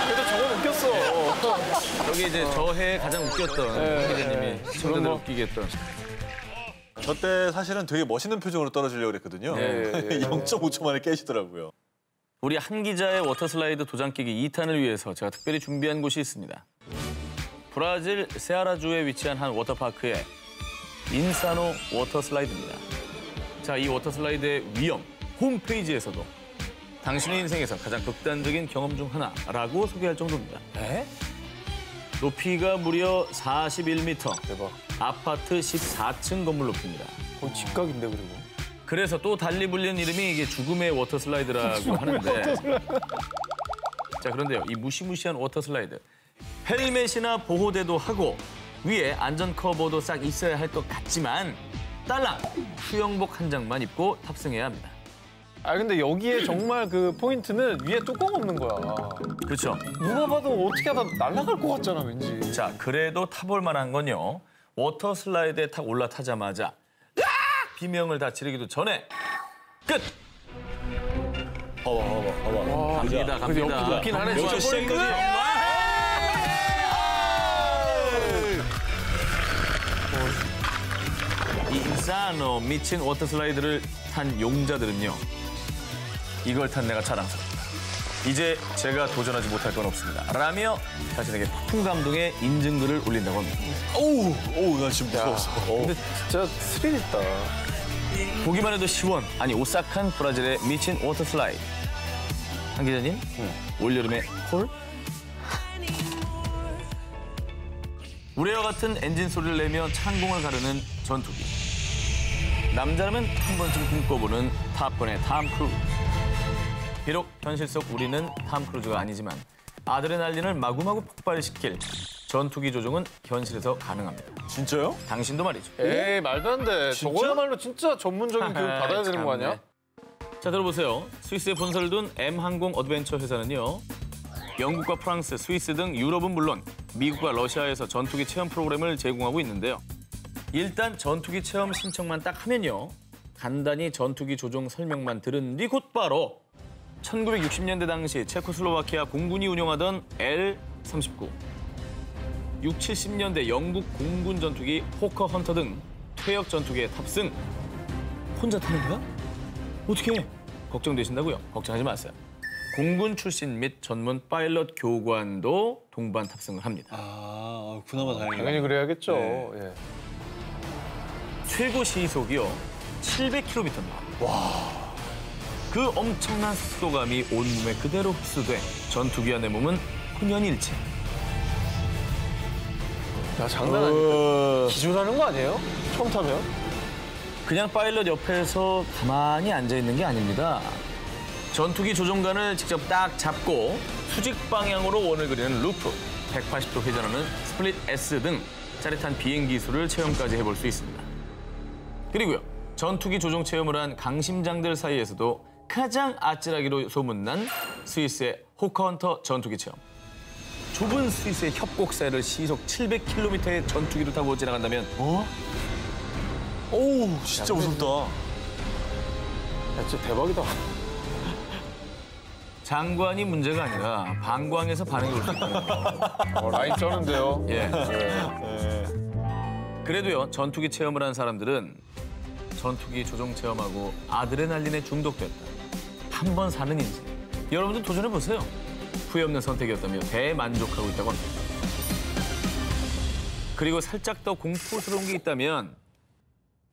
그래도 저건 웃겼어. 여기 이제 저 해에 가장 웃겼던 한 기자님이 시청자들 뭐- 웃기게 했던. 저 때 사실은 되게 멋있는 표정으로 떨어지려고 그랬거든요. 예. 0.5초 만에 깨시더라고요. 우리 한 기자의 워터 슬라이드 도장 깨기 2탄을 위해서 제가 특별히 준비한 곳이 있습니다. 브라질 세아라주에 위치한 한 워터파크의 인사노 워터 슬라이드입니다. 자, 이 워터 슬라이드의 위험, 홈페이지에서도 당신의 인생에서 가장 극단적인 경험 중 하나라고 소개할 정도입니다. 에? 높이가 무려 41m, 대박. 아파트 14층 건물 높이입니다. 거의 집각인데 그리고. 그래서 또 달리 불리는 이름이 이게 죽음의 워터 슬라이드라고 하는데. 자, 그런데요, 이 무시무시한 워터 슬라이드. 헬멧이나 보호대도 하고 위에 안전 커버도 싹 있어야 할 것 같지만 딸랑 수영복 한 장만 입고 탑승해야 합니다. 아, 근데 여기에 정말 그 포인트는 위에 뚜껑 없는 거야. 그렇죠? 누가 봐도 어떻게 하다 날아갈 것 같잖아, 왠지. 자, 그래도 타볼 만한 건요. 워터 슬라이드에 탁 올라타자마자 비명을 다 지르기도 전에 끝! 봐봐. 갑니다, 근데 갑니다. 여기 높긴 하네. 여기서 진짜. 시작인 거지? 이 인사노 미친 워터 슬라이드를 탄 용자들은요. 이걸 탄 내가 자랑스럽다. 이제 제가 도전하지 못할 건 없습니다. 라며 자신에게 폭풍 감동의 인증글을 올린다고 합니다. 오우, 나 지금 무서웠어. 근데 진짜 스릴 있다. 보기만 해도 시원, 아니 오싹한 브라질의 미친 워터 슬라이드. 한 기자님, 올여름의 콜? 우레와 같은 엔진 소리를 내며 창공을 가르는 전투기. 남자라면 한 번쯤 꿈꿔보는 탑건의 탐 크루즈. 비록 현실 속 우리는 탐 크루즈가 아니지만 아드레날린을 마구마구 폭발시킬 전투기 조종은 현실에서 가능합니다. 진짜요? 당신도 말이죠. 에이, 말도 안 돼. 진짜? 저거야말로 진짜 전문적인 교육 받아야 되는 거 아니야? 자, 들어보세요. 스위스에 본사를 둔 M항공 어드벤처 회사는요. 영국과 프랑스, 스위스 등 유럽은 물론 미국과 러시아에서 전투기 체험 프로그램을 제공하고 있는데요. 일단 전투기 체험 신청만 딱 하면요. 간단히 전투기 조종 설명만 들은 뒤 곧바로 1960년대 당시 체코슬로바키아 공군이 운영하던 L-39, 60, 70년대 영국 공군 전투기 호커 헌터 등 퇴역 전투기에 탑승. 혼자 타는 거야? 어떻게 해? 걱정되신다고요? 걱정하지 마세요. 공군 출신 및 전문 파일럿 교관도 동반 tab승을 합니다. 그나마 다행이다. 당연히 그래야겠죠. 네. 예. 최고 시속이요 700km입니다. 그 엄청난 속도감이 온몸에 그대로 흡수돼 전투기와 내 몸은 혼연일체. 야, 장난 아니에요. 기절하는 거 아니에요? 처음 타면? 그냥 파일럿 옆에서 가만히 앉아있는 게 아닙니다. 전투기 조종관을 직접 딱 잡고 수직 방향으로 원을 그리는 루프, 180도 회전하는 스플릿 S 등 짜릿한 비행 기술을 체험까지 해볼 수 있습니다. 그리고요, 전투기 조종 체험을 한 강심장들 사이에서도 가장 아찔하기로 소문난 스위스의 호커헌터 전투기 체험. 좁은 스위스의 협곡사를 시속 700km의 전투기를 타고 지나간다면 오우, 진짜 무섭다. 야, 진짜 대박이다. 장관이 문제가 아니라 방광에서 반응이 올 수 있다. 라인 쩌는데요. 예. 네. 그래도요, 전투기 체험을 한 사람들은 전투기 조종 체험하고 아드레날린에 중독됐다. 한 번 사는 인생. 여러분도 도전해보세요. 후회 없는 선택이었다며 대만족하고 있다고 합니다. 그리고 살짝 더 공포스러운 게 있다면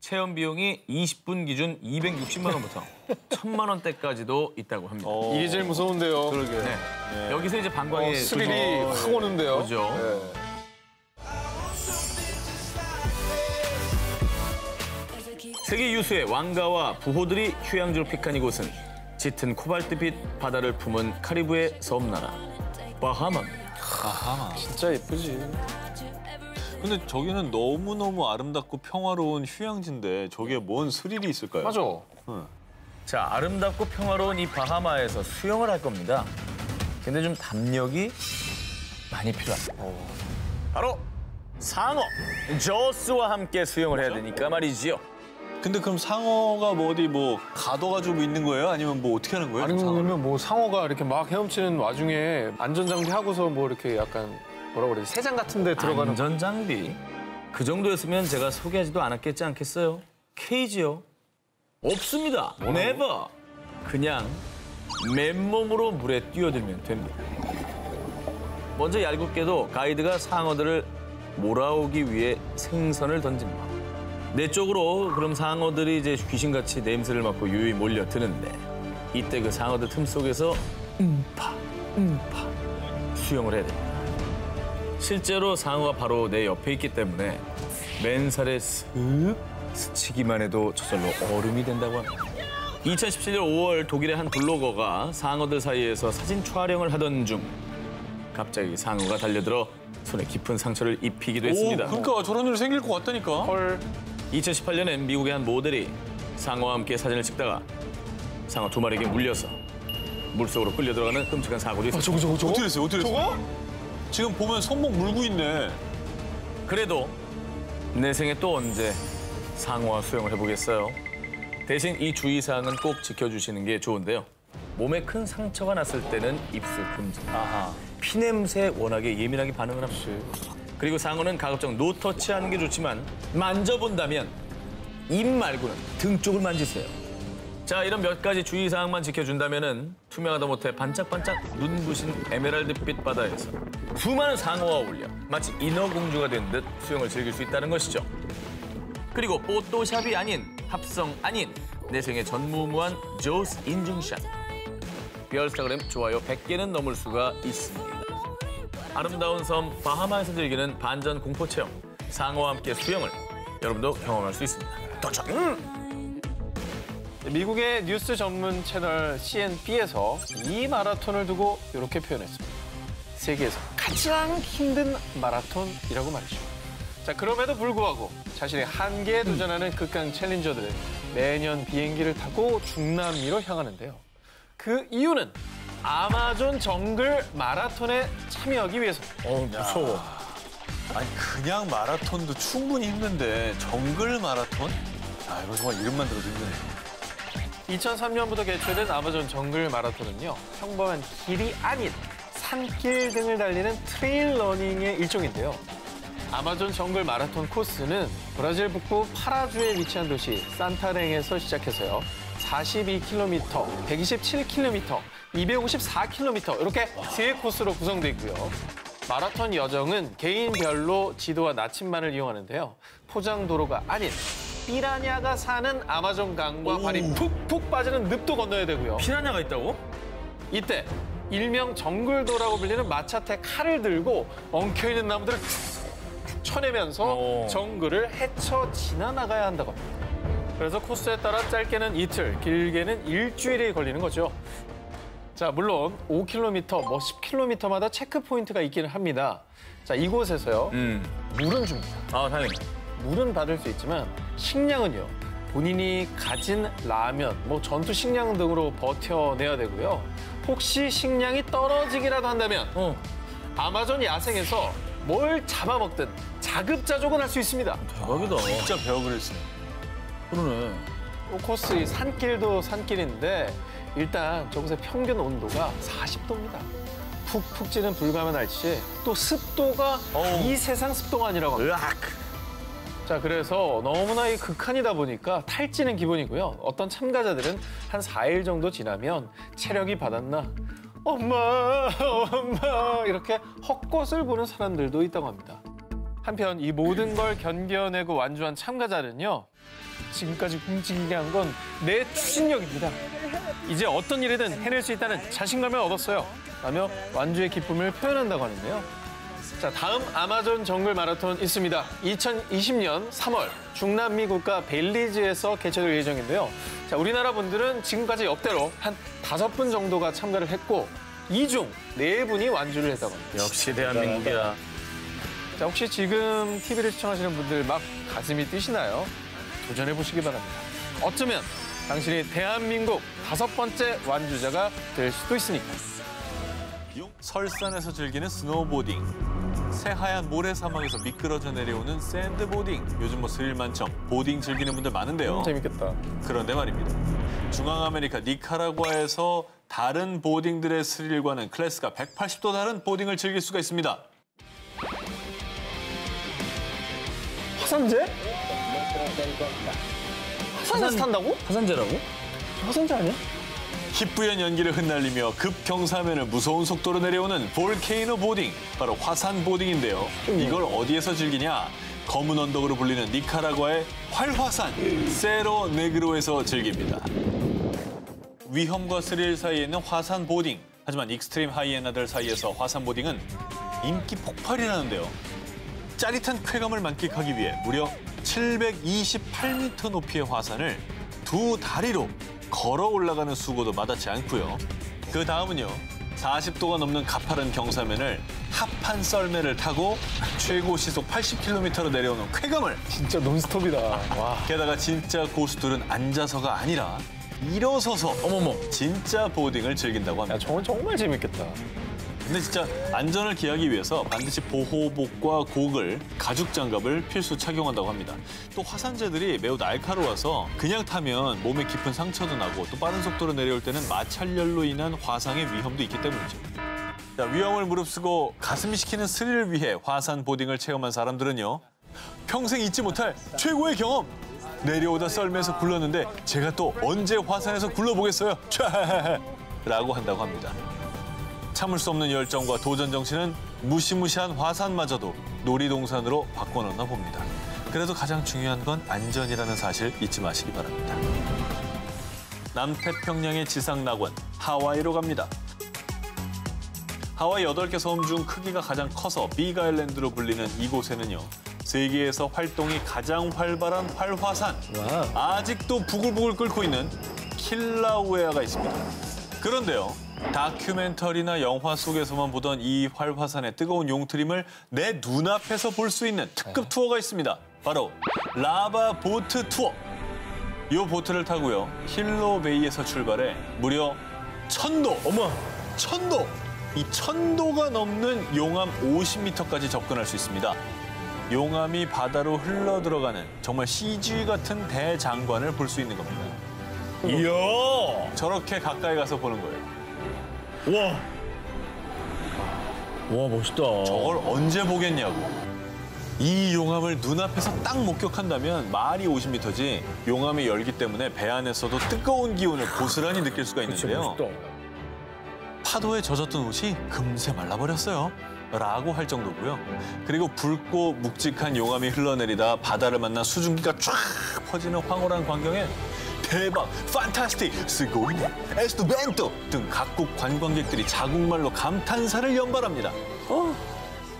체험 비용이 20분 기준 260만 원부터 1,000만 원대까지도 있다고 합니다. 이게 제일 무서운데요. 그러게. 네. 여기서 이제 방광의 스릴이 확 오는데요. 오죠. 네. 세계 유수의 왕가와 부호들이 휴양지로 픽한 이곳은 짙은 코발트빛 바다를 품은 카리브해 섬나라 바하마입니다. 진짜 예쁘지. 근데 저기는 너무너무 아름답고 평화로운 휴양지인데 저기에 뭔 스릴이 있을까요? 맞아. 자, 아름답고 평화로운 이 바하마에서 수영을 할 겁니다. 근데 좀 담력이 많이 필요합니다. 바로 상어 조스와 함께 수영을 해야 되니까 말이지요. 근데 그럼 상어가 뭐 어디 뭐 가둬가지고 있는 거예요? 아니면 뭐 어떻게 하는 거예요? 아니면 뭐 상어가 이렇게 막 헤엄치는 와중에 안전장비 하고서 뭐 이렇게 약간 뭐라 그러지? 세장 같은 데 들어가는. 안전장비? 그 정도였으면 제가 소개하지도 않았겠지 않겠어요? 케이지요? 없습니다. 네버. 그냥 맨몸으로 물에 뛰어들면 됩니다. 먼저 얄궂게도 가이드가 상어들을 몰아오기 위해 생선을 던집니다. 내 쪽으로 그럼 상어들이 이제 귀신같이 냄새를 맡고 유유히 몰려드는데 이때 그 상어들 틈 속에서 음파 수영을 해야 됩니다. 실제로 상어가 바로 내 옆에 있기 때문에 맨살에 슥 스치기만 해도 저절로 얼음이 된다고 합니다. 2017년 5월 독일의 한 블로거가 상어들 사이에서 사진 촬영을 하던 중 갑자기 상어가 달려들어 손에 깊은 상처를 입히기도 했습니다. 그러니까 저런 일 생길 것 같다니까. 헐. 2018년엔 미국의 한 모델이 상어와 함께 사진을 찍다가 상어 2마리에게 물려서 물속으로 끌려 들어가는 끔찍한 사고도 있었습니다. 저거? 어떻게 됐어요? 어떻게 됐어요? 저거? 지금 보면 손목 물고 있네. 그래도 내 생에 또 언제 상어와 수영을 해보겠어요? 대신 이 주의사항은 꼭 지켜주시는 게 좋은데요. 몸에 큰 상처가 났을 때는 입술 금지. 피냄새에 워낙에 예민하게 반응을 합니다. 그리고 상어는 가급적 노터치하는 게 좋지만 만져본다면 입 말고는 등 쪽을 만지세요. 자, 이런 몇 가지 주의사항만 지켜준다면은 투명하다 못해 반짝반짝 눈부신 에메랄드빛 바다에서 수많은 상어와 어울려 마치 인어공주가 된 듯 수영을 즐길 수 있다는 것이죠. 그리고 뽀또샵이 아닌, 합성 아닌 내 생애 전무후무한 조스 인증샷. 비얼스타그램 좋아요 100개는 넘을 수가 있습니다. 아름다운 섬 바하마에서 즐기는 반전 공포 체험, 상어와 함께 수영을 여러분도 경험할 수 있습니다. 도전! 미국의 뉴스 전문 채널 CNB에서 이 마라톤을 두고 이렇게 표현했습니다. 세계에서 가장 힘든 마라톤이라고 말이죠. 자, 그럼에도 불구하고 자신의 한계에 도전하는 극강 챌린저들은 매년 비행기를 타고 중남미로 향하는데요. 그 이유는 아마존 정글 마라톤에 참여하기 위해서. 무서워. 아니 그냥 마라톤도 충분히 힘든데 정글 마라톤? 아 이거 정말 이름만 들어도 힘드네요. 2003년부터 개최된 아마존 정글 마라톤은요, 평범한 길이 아닌 산길 등을 달리는 트레일 러닝의 일종인데요. 아마존 정글 마라톤 코스는 브라질 북부 파라주에 위치한 도시 산타랭에서 시작해서요. 42km, 127km, 254km 이렇게 세 코스로 구성되어 있고요. 마라톤 여정은 개인별로 지도와 나침반을 이용하는데요. 포장도로가 아닌 피라냐가 사는 아마존 강과 발이 푹푹 빠지는 늪도 건너야 되고요. 피라냐가 있다고? 이때 일명 정글도라고 불리는 마차테 칼을 들고 엉켜있는 나무들을 툭툭 쳐내면서 정글을 헤쳐 지나나가야 한다고 합니다. 그래서 코스에 따라 짧게는 이틀, 길게는 일주일이 걸리는 거죠. 자, 물론 5km, 뭐 10km마다 체크포인트가 있기는 합니다. 자, 이곳에서요. 물은 줍니다. 아, 당연히. 물은 받을 수 있지만 식량은요. 본인이 가진 라면, 뭐 전투 식량 등으로 버텨내야 되고요. 혹시 식량이 떨어지기라도 한다면 아마존 야생에서 뭘 잡아먹든 자급자족은 할 수 있습니다. 대박이다. 진짜 베어그릴스네. 그러네. 코스 산길도 산길인데 일단 저곳의 평균 온도가 40도입니다. 푹푹 찌는 불가면 날씨에 또 습도가 이 세상 습도가 아니라고 합니다. 으악. 자, 그래서 너무나 이 극한이다 보니까 탈지는 기본이고요. 어떤 참가자들은 한 4일 정도 지나면 체력이 바닥나 엄마, 엄마 이렇게 헛것을 보는 사람들도 있다고 합니다. 한편 이 모든 걸 견뎌내고 완주한 참가자는요. 지금까지 움직이게 한 건 내 추진력입니다. 이제 어떤 일이든 해낼 수 있다는 자신감을 얻었어요. 라며 완주의 기쁨을 표현한다고 하는데요. 자, 다음 아마존 정글 마라톤 있습니다. 2020년 3월 중남미 국가 벨리즈에서 개최될 예정인데요. 자, 우리나라 분들은 지금까지 역대로 한 5분 정도가 참가를 했고 이 중 4분이 완주를 했다고 합니다. 역시 대한민국이야. 자, 혹시 지금 TV를 시청하시는 분들 막 가슴이 뛰시나요? 도전해보시기 바랍니다. 어쩌면 당신이 대한민국 5번째 완주자가 될 수도 있으니까. 설산에서 즐기는 스노우보딩, 새하얀 모래사막에서 미끄러져 내려오는 샌드보딩. 요즘 뭐 스릴 만점, 보딩 즐기는 분들 많은데요. 재밌겠다. 그런데 말입니다. 중앙아메리카 니카라과에서 다른 보딩들의 스릴과는 클래스가 180도 다른 보딩을 즐길 수가 있습니다. 화산재? 화산재 탄다고? 화산재라고? 화산재 아니야? 희뿌연 연기를 흩날리며 급경사면을 무서운 속도로 내려오는 볼케이노 보딩, 바로 화산 보딩인데요. 이걸 어디에서 즐기냐? 검은 언덕으로 불리는 니카라과의 활화산 세로 네그로에서 즐깁니다. 위험과 스릴 사이에 있는 화산 보딩. 하지만 익스트림 하이에나들 사이에서 화산 보딩은 인기 폭발이라는데요. 짜릿한 쾌감을 만끽하기 위해 무려 728m 높이의 화산을 두 다리로 걸어 올라가는 수고도 마다치 않고요. 그 다음은요. 40도가 넘는 가파른 경사면을 합판 썰매를 타고 최고 시속 80km로 내려오는 쾌감을. 진짜 논스톱이다. 와. 게다가 진짜 고수들은 앉아서가 아니라 일어서서 어머머. 진짜 보딩을 즐긴다고 합니다. 야, 저건 정말 재밌겠다. 근데 진짜 안전을 기하기 위해서 반드시 보호복과 고글, 가죽 장갑을 필수 착용한다고 합니다. 또 화산재들이 매우 날카로워서 그냥 타면 몸에 깊은 상처도 나고 또 빠른 속도로 내려올 때는 마찰열로 인한 화상의 위험도 있기 때문이죠. 자, 위험을 무릅쓰고 가슴이 시키는 스릴을 위해 화산 보딩을 체험한 사람들은요. 평생 잊지 못할 최고의 경험! 내려오다 썰매에서 굴렀는데 제가 또 언제 화산에서 굴러보겠어요? 라고 한다고 합니다. 참을 수 없는 열정과 도전 정신은 무시무시한 화산마저도 놀이동산으로 바꿔놓나 봅니다. 그래도 가장 중요한 건 안전이라는 사실 잊지 마시기 바랍니다. 남태평양의 지상낙원, 하와이로 갑니다. 하와이 8개 섬 중 크기가 가장 커서 빅 아일랜드로 불리는 이곳에는요. 세계에서 활동이 가장 활발한 활화산, 아직도 부글부글 끓고 있는 킬라우에아가 있습니다. 그런데요. 다큐멘터리나 영화 속에서만 보던 이 활화산의 뜨거운 용트림을 내 눈앞에서 볼 수 있는 특급 투어가 있습니다. 바로 라바 보트 투어. 이 보트를 타고요. 힐로베이에서 출발해 무려 1000도, 어머, 1000도! 이 1000도가 넘는 용암 50m까지 접근할 수 있습니다. 용암이 바다로 흘러들어가는 정말 CG 같은 대장관을 볼 수 있는 겁니다. 이야. 저렇게 가까이 가서 보는 거예요. 와. 와, 멋있다. 저걸 언제 보겠냐고. 이 용암을 눈앞에서 딱 목격한다면 말이 50m지 용암의 열기 때문에 배 안에서도 뜨거운 기운을 고스란히 느낄 수가 있는데요. 진짜 멋있다. 자, 위험을 무릅쓰고 가슴이 시키는 스릴을 위해 화산 보딩을 즐깁니다. 파도에 젖었던 옷이 금세 말라버렸어요. 라고 할 정도고요. 그리고 붉고 묵직한 용암이 흘러내리다 바다를 만나 수증기가 쫙 퍼지는 황홀한 광경에 대박, 판타스틱, 스고이네, 에스투벤토 등 각국 관광객들이 자국말로 감탄사를 연발합니다.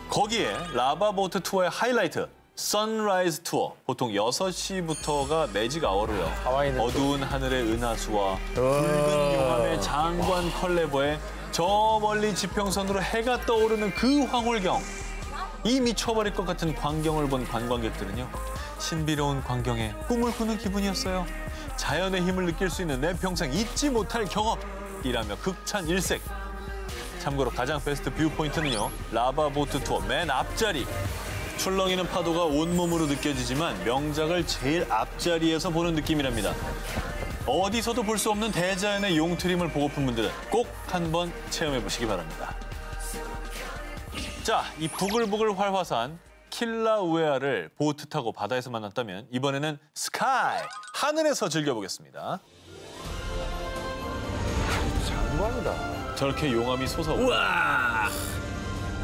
거기에 라바보트 투어의 하이라이트, 선라이즈 투어. 보통 6시부터가 매직 아워로요. 하와이는 어두운 하늘의 은하수와 붉은 용암의 장관 컬레버에 저 멀리 지평선으로 해가 떠오르는 그 황홀경. 이 미쳐버릴 것 같은 광경을 본 관광객들은요. 신비로운 광경에 꿈을 꾸는 기분이었어요. 자연의 힘을 느낄 수 있는 내 평생 잊지 못할 경험이라며 극찬 일색. 참고로 가장 베스트 뷰 포인트는요. 라바보트 투어 맨 앞자리. 출렁이는 파도가 온몸으로 느껴지지만 명작을 제일 앞자리에서 보는 느낌이랍니다. 어디서도 볼 수 없는 대자연의 용트림을 보고픈 분들은 꼭 한번 체험해보시기 바랍니다. 자, 이 부글부글 활화산 킬라우에아를 보트 타고 바다에서 만났다면 이번에는 스카이, 하늘에서 즐겨보겠습니다. 장관이다. 저렇게 용암이 솟아오고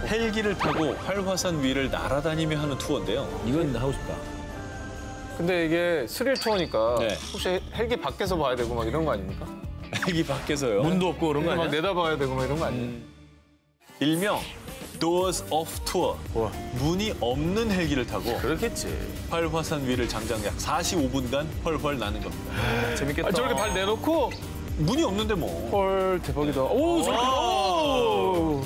헬기를 타고 활화산 위를 날아다니며 하는 투어인데요. 이건 하고 싶다. 근데 이게 스릴 투어니까 네. 혹시 헬기 밖에서 봐야 되고 막 이런 거 아닙니까? 헬기 밖에서요. 문도 없고 그런 거 막 아니야? 내다봐야 되고 막 이런 거 아니에요? 일명 Doors Off Tour. 문이 없는 헬기를 타고 그렇겠지. 활화산 위를 장장 약 45분간 펄펄 나는 겁니다. 재밌겠다. 아, 저렇게 발 내놓고 문이 없는데 뭐. 헐 대박이다. 오 저렇게. 오!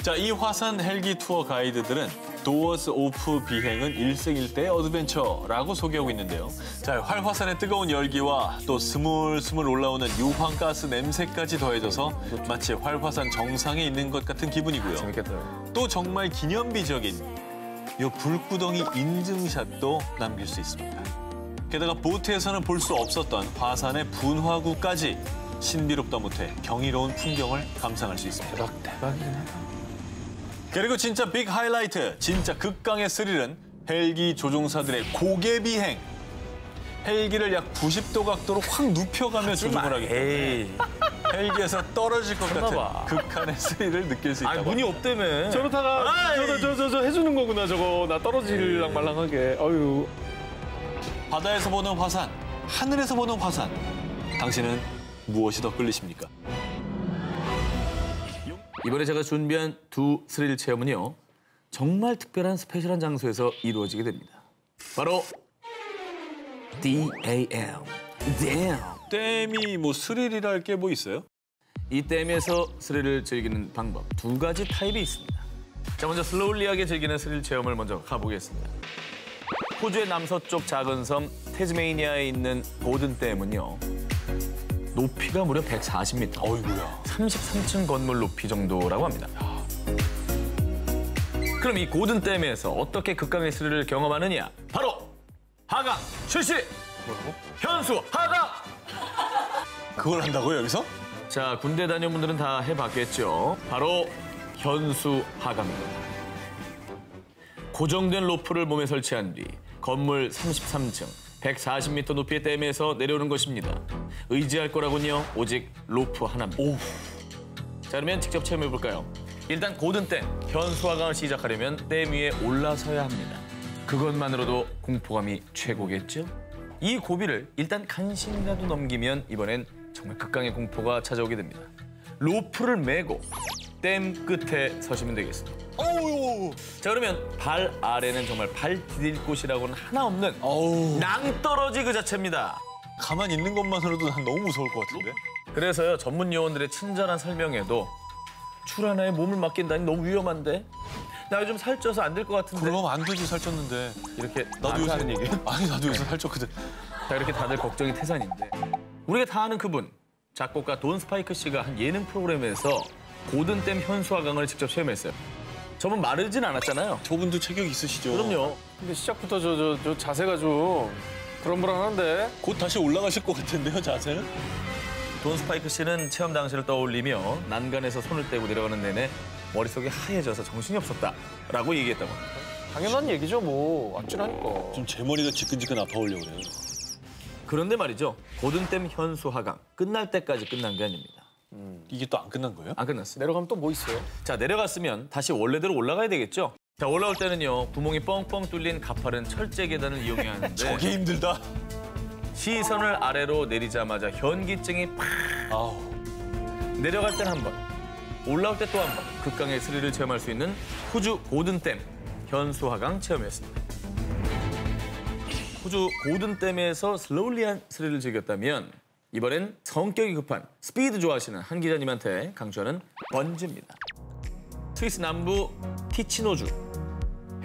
자, 이 화산 헬기 투어 가이드들은 도어스 오프 비행은 일생일대의 어드벤처라고 소개하고 있는데요. 자, 활화산의 뜨거운 열기와 또 스물스물 올라오는 유황가스 냄새까지 더해져서 마치 활화산 정상에 있는 것 같은 기분이고요. 재밌겠다. 또 정말 기념비적인 요 불구덩이 인증샷도 남길 수 있습니다. 게다가 보트에서는 볼 수 없었던 화산의 분화구까지 신비롭다 못해 경이로운 풍경을 감상할 수 있습니다. 대박이긴 하다. 그리고 진짜 빅 하이라이트, 진짜 극강의 스릴은 헬기 조종사들의 고개 비행. 헬기를 약 90도 각도로 확 눕혀가며 조종을 하기 때문에 에이. 헬기에서 떨어질 것 같은 봐. 극한의 스릴을 느낄 수 있다고 아니 문이 합니다. 없다며. 저렇다가 저 해주는 거구나 저거 나 떨어질랑 말랑하게. 어유. 바다에서 보는 화산, 하늘에서 보는 화산. 당신은 무엇이 더 끌리십니까? 이번에 제가 준비한 두 스릴 체험은요. 정말 특별한 스페셜한 장소에서 이루어지게 됩니다. 바로 DAM. 댐이 뭐 스릴이랄 게 뭐 있어요? 이 댐에서 스릴을 즐기는 방법 두 가지 타입이 있습니다. 자, 먼저 슬로울리하게 즐기는 스릴 체험을 먼저 가보겠습니다. 호주의 남서쪽 작은 섬 태즈메이니아에 있는 보든댐은요. 높이가 무려 140m. 어이구야. 33층 건물 높이 정도라고 합니다. 그럼 이 고든댐에서 어떻게 극강의 스릴을 경험하느냐? 바로 하강 실시! 현수 하강! 그걸 한다고요, 여기서? 자, 군대 다녀온 분들은 다 해봤겠죠. 바로 현수 하강입니다. 고정된 로프를 몸에 설치한 뒤 건물 33층 140m 높이의 댐에서 내려오는 것입니다. 의지할 거라군요. 오직 로프 하나입니다. 자, 그러면 직접 체험해볼까요? 일단 고든댐 현수하강을 시작하려면 댐 위에 올라서야 합니다. 그것만으로도 공포감이 최고겠죠? 이 고비를 일단 간신히라도 넘기면 이번엔 정말 극강의 공포가 찾아오게 됩니다. 로프를 메고 댐 끝에 서시면 되겠습니다. 어우. 자, 그러면 발 아래는 정말 발 디딜 곳이라고는 하나 없는 어우. 낭떠러지 그 자체입니다. 가만히 있는 것만으로도 난 너무 무서울 것 같은데? 그래서요, 전문 요원들의 친절한 설명에도 줄 하나에 몸을 맡긴다니 너무 위험한데? 나 요즘 살쪄서 안 될 것 같은데? 그럼 안 되지, 살쪘는데. 이렇게 나도 요새 하는 얘기예요? 아니, 나도 요새 살쪘거든. 자, 이렇게 다들 걱정이 태산인데 우리가 다 아는 그분, 작곡가 돈 스파이크 씨가 한 예능 프로그램에서 고든댐 현수하강을 직접 체험했어요. 저분 마르진 않았잖아요. 저분도 체격 있으시죠? 그럼요. 근데 시작부터 저 자세가 좀 불안불안한데. 곧 다시 올라가실 것 같은데요, 자세는? 돈 스파이크 씨는 체험 당시를 떠올리며 난간에서 손을 떼고 내려가는 내내 머릿속이 하얘져서 정신이 없었다라고 얘기했다고 합니다. 당연한 얘기죠 뭐. 아찔하니까. 좀 제 머리가 지끈지끈 아파오려고 그래요. 그런데 말이죠. 고든댐 현수하강 끝날 때까지 끝난 게 아닙니다. 이게 또 안 끝난 거예요? 안 끝났어요. 내려가면 또 뭐 있어요? 자, 내려갔으면 다시 원래대로 올라가야 되겠죠? 자, 올라올 때는요, 구멍이 뻥뻥 뚫린 가파른 철제 계단을 이용해야 하는데 저게 힘들다. 시선을 아래로 내리자마자 현기증이 팍 아우. 내려갈 땐 한 번, 올라올 때 또 한 번 극강의 스릴을 체험할 수 있는 호주 고든댐 현수하강 체험이었습니다. 호주 고든댐에서 슬로울리한 스릴을 즐겼다면 이번엔 성격이 급한 스피드 좋아하시는 한 기자님한테 강추하는 번지입니다. 스위스 남부 티치노주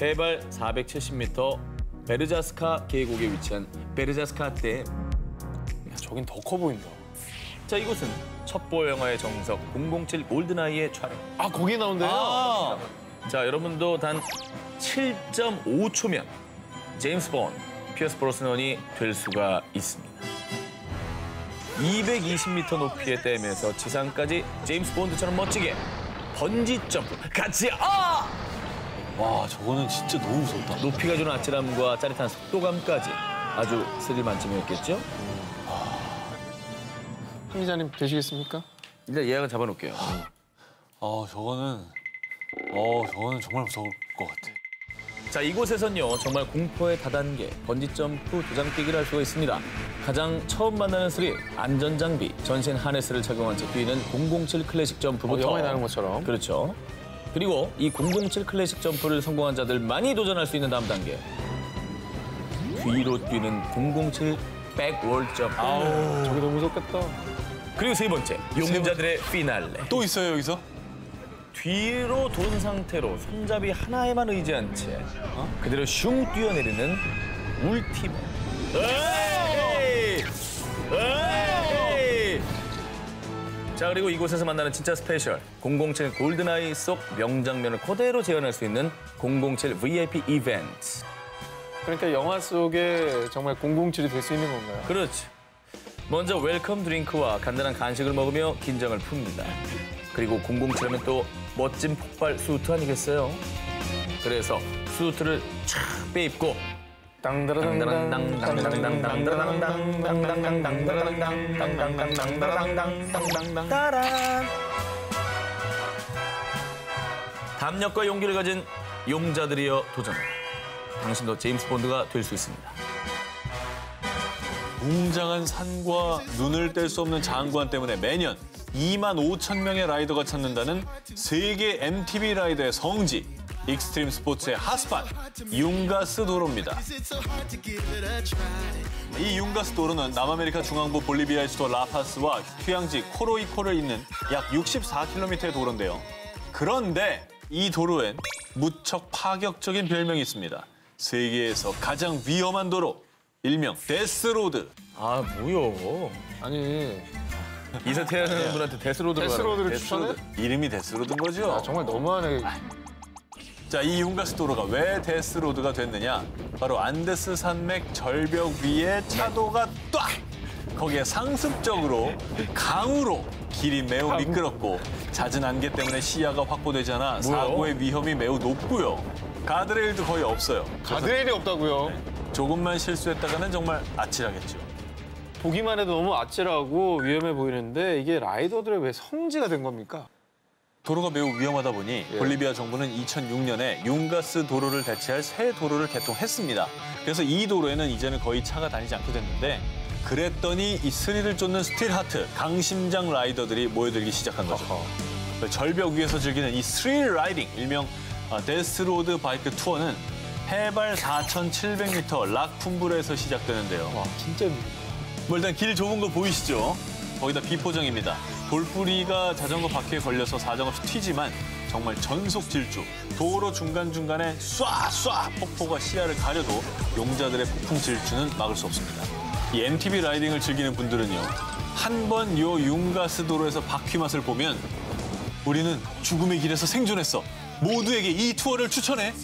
해발 470m 베르자스카 계곡에 위치한 베르자스카 댐. 저긴 더 커 보인다. 자, 이곳은 첩보 영화의 정석 007 골든아이의 촬영. 아, 거기 나온대요? 아, 자, 여러분도 단 7.5초면 제임스 본드, 피어스 브로스넌이 될 수가 있습니다. 220m 높이의 댐에서 지상까지 제임스 본드처럼 멋지게 번지 점프 같이 와, 저거는 진짜 너무 무섭다. 높이가 주는 아찔함과 짜릿한 속도감까지 아주 스릴 만점이었겠죠? 한 기자님 되시겠습니까? 일단 예약을 잡아놓을게요. 저거는 정말 무서울 것 같아. 자, 이곳에선요 정말 공포의 다단계 번지점프 도장 뛰기를 할 수가 있습니다. 가장 처음 만나는 스릴, 안전장비, 전신 하네스를 착용한 채 뛰는 007 클래식 점프부터 영화에 나오는 것처럼. 그렇죠. 그리고 이 007 클래식 점프를 성공한 자들만이 도전할 수 있는 다음 단계 뒤로 뛰는 007 백월드 점프. 저게 너무 무섭겠다. 그리고 세 번째, 용자들의 피날레. 또 있어요, 여기서? 뒤로 돈 상태로 손잡이 하나에만 의지한 채 그대로 슝 뛰어내리는 울티메. 에이! 에이! 자, 그리고 이곳에서 만나는 진짜 스페셜 007 골든아이 속 명장면을 그대로 재현할 수 있는 007 VIP 이벤트. 그러니까 영화 속에 정말 007이 될 수 있는 건가요? 그렇지. 먼저 웰컴 드링크와 간단한 간식을 먹으며 긴장을 풉니다. 그리고 007하면 또 멋진 폭발 수트 아니겠어요? 그래서 수트를 촥 빼입고 따란 담력과 용기를 가진 용자들이여 도전해. 당신도 제임스 본드가 될 수 있습니다. 웅장한 산과 눈을 뗄 수 없는 장관 때문에 매년 2만 5천 명의 라이더가 찾는다는 세계 MTB 라이더의 성지, 익스트림 스포츠의 핫스팟, 융가스 도로입니다. 이 융가스 도로는 남아메리카 중앙부 볼리비아의 수도 라파스와 휴양지 코로이코를 잇는 약 64km의 도로인데요. 그런데 이 도로엔 무척 파격적인 별명이 있습니다. 세계에서 가장 위험한 도로, 일명 데스로드. 아, 뭐요? 아니, 이사태하는 분한테 데스로드로 데스로드를 추천해? 이름이 데스로드인 거죠? 아, 정말 너무하네. 자, 이 융가스 도로가 왜 데스로드가 됐느냐? 바로 안데스 산맥 절벽 위에 차도가 딱! 거기에 상습적으로 강으로 길이 매우 미끄럽고 잦은 안개 때문에 시야가 확보되지 않아 사고의 위험이 매우 높고요. 가드레일도 거의 없어요. 가드레일이 없다고요? 조금만 실수했다가는 정말 아찔하겠죠. 보기만 해도 너무 아찔하고 위험해 보이는데 이게 라이더들의 왜 성지가 된 겁니까? 도로가 매우 위험하다 보니 볼리비아 정부는 2006년에 융가스 도로를 대체할 새 도로를 개통했습니다. 그래서 이 도로에는 이제는 거의 차가 다니지 않게 됐는데 그랬더니 이 스릴을 쫓는 스틸 하트, 강심장 라이더들이 모여들기 시작한 거죠. 절벽 위에서 즐기는 이 스릴 라이딩, 일명 데스로드 바이크 투어는 해발 4,700m 락쿤브르에서 시작되는데요. 와, 진짜 뭐 일단 길 좁은 거 보이시죠? 거기다 비포정입니다. 돌뿌리가 자전거 바퀴에 걸려서 사정없이 튀지만 정말 전속 질주. 도로 중간중간에 쏴 폭포가 시야를 가려도 용자들의 폭풍 질주는 막을 수 없습니다. 이 MTB 라이딩을 즐기는 분들은요. 한 번 요 융가스 도로에서 바퀴 맛을 보면 우리는 죽음의 길에서 생존했어. 모두에게 이 투어를 추천해.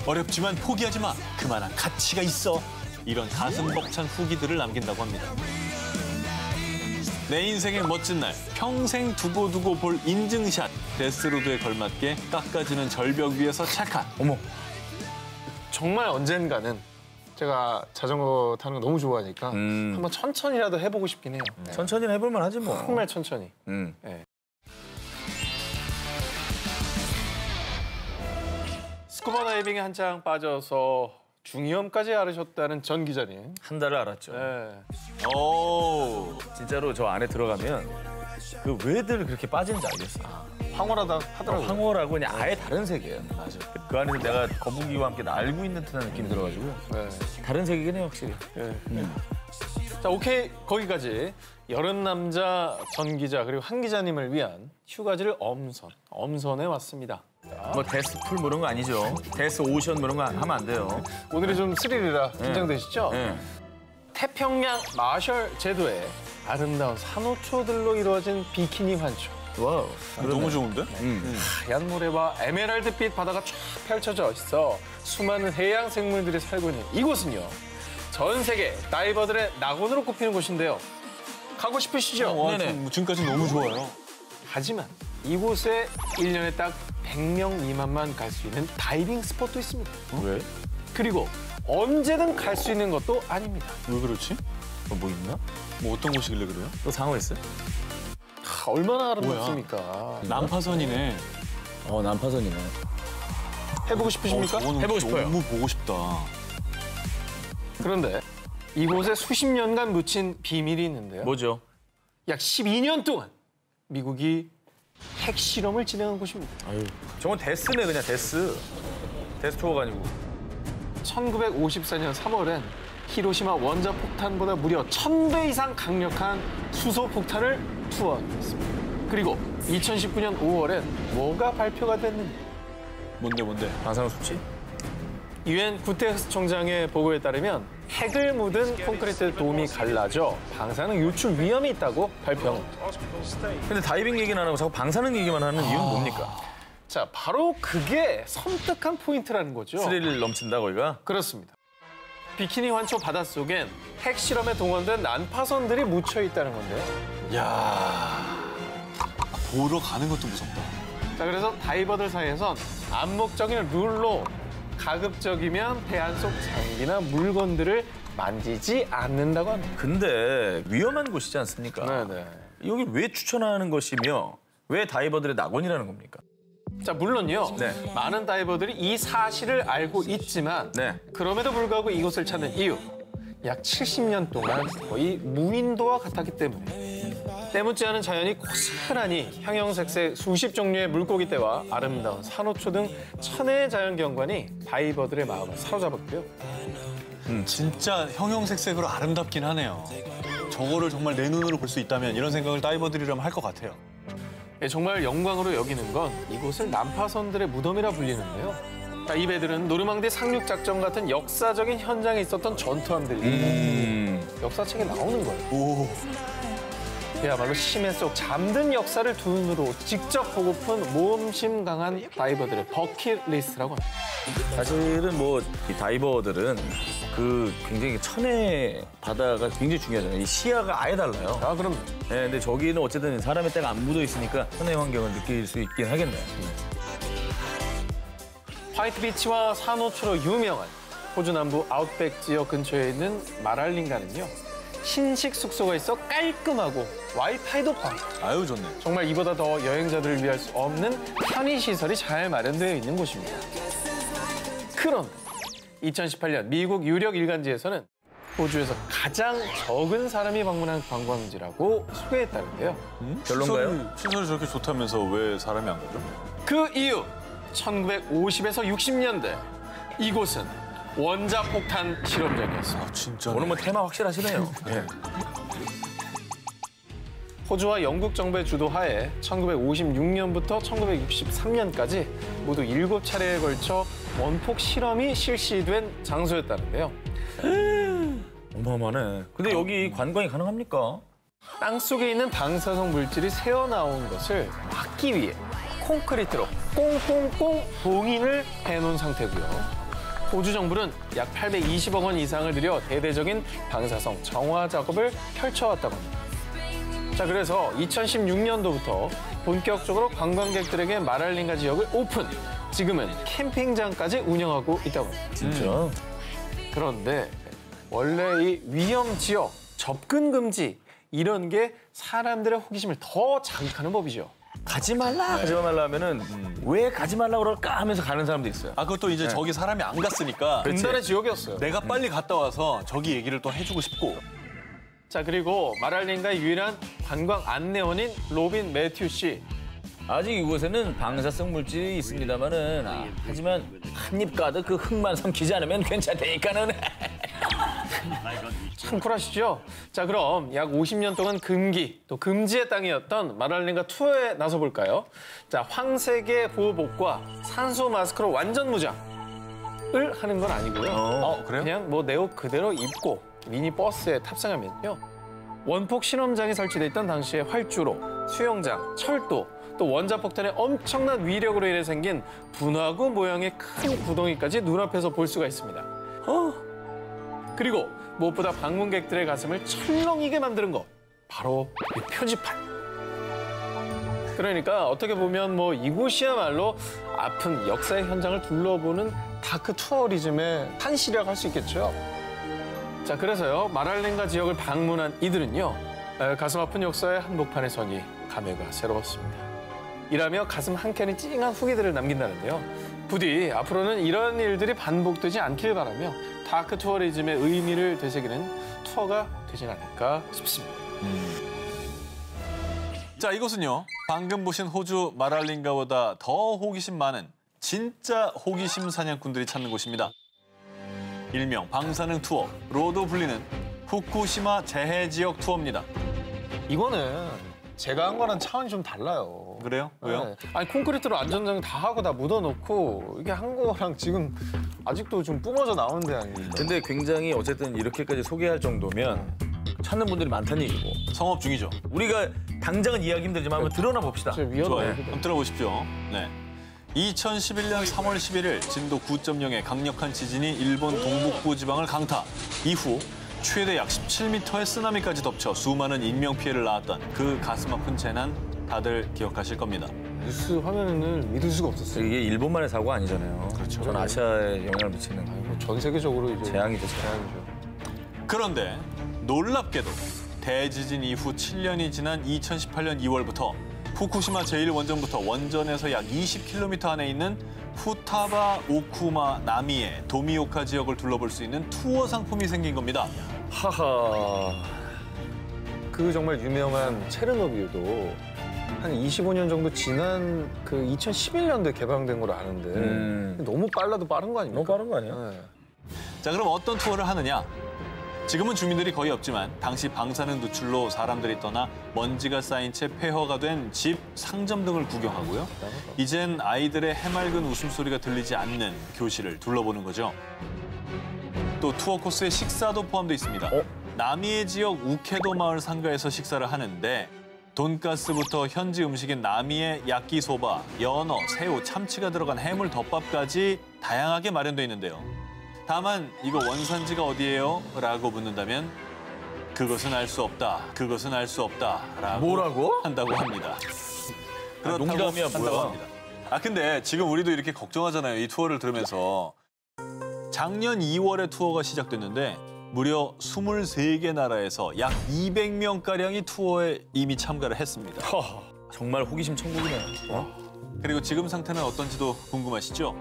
어렵지만 포기하지 마. 그만한 가치가 있어. 이런 가슴 벅찬 후기들을 남긴다고 합니다. 내 인생의 멋진 날, 평생 두고두고 볼 인증샷. 데스로드에 걸맞게 깎아지는 절벽 위에서 찰칵. 어머. 정말 언젠가는 제가 자전거 타는 거 너무 좋아하니까 한번 천천히라도 해보고 싶긴 해요. 네. 천천히 해볼만 하지 뭐. 정말 천천히. 스쿠버 다이빙에 한창 빠져서 중위험까지 앓으셨다는 전 기자님. 한 달을 알았죠. 네. 오. 진짜로 저 안에 들어가면 그 왜들 그렇게 빠지는지 알겠어. 황홀하다 하더라고요. 황홀하고 그냥 아예 다른 세계예요. 맞아. 그 안에서 내가 거북이와 함께 날고 있는 듯한 느낌이 들어가지고 네. 다른 세계긴 해요, 확실히. 네. 자, 오케이. 거기까지 여름 남자 전 기자 그리고 한 기자님을 위한 휴가지를 엄선해 왔습니다. 뭐 데스풀 뭐 이런 거 아니죠. 데스 오션 뭐 이런 거 하면 안 돼요. 오늘이 좀 스릴이라 긴장되시죠? 네. 태평양 태평양 마셜 제도의 아름다운 산호초들로 이루어진 비키니 환초. 와우. 너무 좋은데? 하얀 모래와 에메랄드빛 바다가 쫙 펼쳐져 있어 수많은 해양 생물들이 살고 있는 이곳은요. 전 세계 다이버들의 낙원으로 꼽히는 곳인데요. 가고 싶으시죠? 와, 네네. 지금까지 너무 좋아요. 하지만 이곳에 1년에 딱 100명 미만만 갈 수 있는 다이빙 스폿도 있습니다. 왜? 그리고 언제든 갈 수 있는 것도 아닙니다. 왜 그렇지? 뭐 있나? 뭐 어떤 곳이길래 그래요? 또 상어 있어요? 얼마나 아름답습니까? 난파선이네. 난파선이네. 해보고 싶으십니까? 저거는 해보고 싶어요. 너무 보고 싶다. 그런데 이곳에 수십 년간 묻힌 비밀이 있는데요. 뭐죠? 약 12년 동안 미국이 핵실험을 진행한 곳입니다. 아유, 저건 데스네 그냥 데스. 데스 투어가 아니고. 1954년 3월엔 히로시마 원자폭탄보다 무려 1000배 이상 강력한 수소폭탄을 투하했습니다. 그리고 2019년 5월엔 뭐가 발표가 됐는지. 뭔데? 방사능 수치? 유엔 구테레스 총장의 보고에 따르면 핵을 묻은 콘크리트 돔이 갈라져 방사능 유출 위험이 있다고 발표합니다. 근데 다이빙 얘기는 안 하고 자꾸 방사능 얘기만 하는 이유는 뭡니까? 자, 바로 그게 섬뜩한 포인트라는 거죠. 스릴 넘친다 거기가? 그렇습니다. 비키니 환초 바닷속엔 핵실험에 동원된 난파선들이 묻혀 있다는 건데요. 보러 가는 것도 무섭다. 자, 그래서 다이버들 사이에선 암묵적인 룰로 가급적이면 해안 속 장비나 물건들을 만지지 않는다고 합니다. 근데 위험한 곳이지 않습니까? 네네. 여기 왜 추천하는 것이며 왜 다이버들의 낙원이라는 겁니까? 자, 물론요. 네. 많은 다이버들이 이 사실을 알고 있지만 네. 그럼에도 불구하고 이곳을 찾는 이유. 약 70년 동안 거의 무인도와 같았기 때문에 않은 자연이 고스란히 형형색색 수십 종류의 물고기떼와 아름다운 산호초 등 천혜의 자연경관이 다이버들의 마음을 사로잡았고요. 진짜 형형색색으로 아름답긴 하네요. 저거를 정말 내 눈으로 볼 수 있다면 이런 생각을 다이버들이라면 할 것 같아요. 예, 정말 영광으로 여기는 건 이곳을 난파선들의 무덤이라 불리는데요. 자, 이 배들은 노르망디 상륙작전 같은 역사적인 현장에 있었던 전투함들입니다. 역사책에 나오는 거예요. 오. 그야말로 심해 속 잠든 역사를 두 눈으로 직접 보고픈 모험심 강한 다이버들의 버킷리스트라고 합니다. 사실은 뭐 이 다이버들은 그 굉장히 천혜 바다가 굉장히 중요하잖아요. 이 시야가 아예 달라요. 아, 그럼 네, 근데 저기는 어쨌든 사람의 때가 안 묻어 있으니까 천혜 환경을 느낄 수 있긴 하겠네요. 화이트 비치와 산호초로 유명한 호주 남부 아웃백 지역 근처에 있는 마랄린가는요. 신식 숙소가 있어 깔끔하고 와이파이도 빵. 아유, 좋네. 정말 이보다 더 여행자들을 위할 수 없는 편의시설이 잘 마련되어 있는 곳입니다. 그런데 2018년 미국 유력 일간지에서는 호주에서 가장 적은 사람이 방문한 관광지라고 소개했다는데요. 별론가요? 시설이 저렇게 좋다면서 왜 사람이 안 가죠? 그 이유, 1950에서 60년대 이곳은 원자폭탄 실험장이었습니다. 진짜. 오늘 뭐 테마 확실하시네요. 네. 호주와 영국 정부의 주도하에 1956년부터 1963년까지 모두 7차례에 걸쳐 원폭 실험이 실시된 장소였다는데요. 어마어마하네. 근데 여기 관광이 가능합니까? 땅속에 있는 방사성 물질이 새어나온 것을 막기 위해 콘크리트로 꽁꽁꽁 봉인을 해놓은 상태고요. 호주 정부는 약 820억 원 이상을 들여 대대적인 방사성 정화 작업을 펼쳐왔다고 합니다. 자, 그래서 2016년도부터 본격적으로 관광객들에게 마랄린가 지역을 오픈, 지금은 캠핑장까지 운영하고 있다고 합니다. 진짜? 그런데 원래 이 위험 지역, 접근 금지 이런 게 사람들의 호기심을 더 자극하는 법이죠. 가지 말라 하면은 왜 가지 말라 그럴까 하면서 가는 사람도 있어요. 아, 그것도 이제 저기 사람이 안 갔으니까 분단의 지역이었어요. 내가 빨리 갔다 와서 저기 얘기를 또 해주고 싶고. 자, 그리고 마랄린가의 유일한 관광 안내원인 로빈 매튜 씨. 아직 이곳에는 방사성 물질이 있습니다만은 하지만 한 입 가득 그 흙만 삼키지 않으면 괜찮다니까는. 참 쿨하시죠? 자, 그럼 약 50년 동안 금기, 또 금지의 땅이었던 마랄린가 투어에 나서볼까요? 자, 황색의 보호복과 산소 마스크로 완전 무장을 하는 건 아니고요. 그래요? 그냥 뭐 내 옷 그대로 입고 미니 버스에 탑승하면요. 원폭 실험장이 설치돼 있던 당시의 활주로, 수영장, 철도, 또 원자폭탄의 엄청난 위력으로 인해 생긴 분화구 모양의 큰 구덩이까지 눈앞에서 볼 수가 있습니다. 그리고 무엇보다 방문객들의 가슴을 철렁이게 만드는 것, 바로 이 표지판. 그러니까 어떻게 보면 뭐 이곳이야말로 아픈 역사의 현장을 둘러보는 다크 투어리즘의 한 시력 할 수 있겠죠. 자, 그래서요, 마랄렌가 지역을 방문한 이들은요, 가슴 아픈 역사의 한복판에 서니 감회가 새로웠습니다. 이라며 가슴 한켠에 찡한 후기들을 남긴다는데요. 부디 앞으로는 이런 일들이 반복되지 않길 바라며 다크 투어리즘의 의미를 되새기는 투어가 되진 않을까 싶습니다. 자, 이곳은요. 방금 보신 호주 마랄린가보다 더 호기심 많은 진짜 호기심 사냥꾼들이 찾는 곳입니다. 일명 방사능 투어로도 불리는 후쿠시마 재해 지역 투어입니다. 이거는 제가 한 거랑 차원이 좀 달라요. 그래요? 왜요? 네. 아니, 콘크리트로 안전장 다 하고 다 묻어놓고 이게 한 거랑 지금 아직도 좀 뿜어져 나오는 데 아닙니까? 근데 굉장히 어쨌든 이렇게까지 소개할 정도면 찾는 분들이 많다는 얘기고. 성업 중이죠. 우리가 당장은 이해하기 힘들지만 한번 드러나 봅시다. 진짜 위험해요. 좋아요. 한번 들어보십시오. 네. 2011년 3월 11일 진도 9.0의 강력한 지진이 일본 동북부 지방을 강타. 이후 최대 약 17m의 쓰나미까지 덮쳐 수많은 인명피해를 낳았던 그 가슴 아픈 재난 다들 기억하실 겁니다. 뉴스 화면을 믿을 수가 없었어요. 이게 일본만의 사고가 아니잖아요. 그렇죠. 전 아시아에 영향을 미치는 아니, 뭐전 세계적으로 이제 재앙이죠. 재앙이죠. 그런데 놀랍게도 대지진 이후 7년이 지난 2018년 2월부터 후쿠시마 제1원전부터 원전에서 약 20km 안에 있는 후타바 오쿠마 나미의 도미오카 지역을 둘러볼 수 있는 투어 상품이 생긴 겁니다. 하하. 그 정말 유명한 체르노빌도 한 25년 정도 지난 그 2011년도에 개방된 걸로 아는데 너무 빨라도 빠른 거 아닙니까? 너무 빠른 거 아니야? 네. 자, 그럼 어떤 투어를 하느냐? 지금은 주민들이 거의 없지만 당시 방사능 누출로 사람들이 떠나 먼지가 쌓인 채 폐허가 된 집, 상점 등을 구경하고요. 이젠 아이들의 해맑은 웃음소리가 들리지 않는 교실을 둘러보는 거죠. 또 투어 코스에 식사도 포함되어 있습니다. 나미에 지역 우케도 마을 상가에서 식사를 하는데 돈가스부터 현지 음식인 나미의 야끼소바, 연어, 새우, 참치가 들어간 해물 덮밥까지 다양하게 마련되어 있는데요. 다만 이거 원산지가 어디예요? 라고 묻는다면 그것은 알 수 없다. 그것은 알 수 없다. 라고 뭐라고? 한다고 합니다. 그렇다고 농담이야, 한다고 뭐야. 합니다. 아, 근데 지금 우리도 이렇게 걱정하잖아요. 이 투어를 들으면서. 작년 2월에 투어가 시작됐는데 무려 23개 나라에서 약 200명가량이 투어에 이미 참가를 했습니다. 정말 호기심 천국이네. 그리고 지금 상태는 어떤지도 궁금하시죠?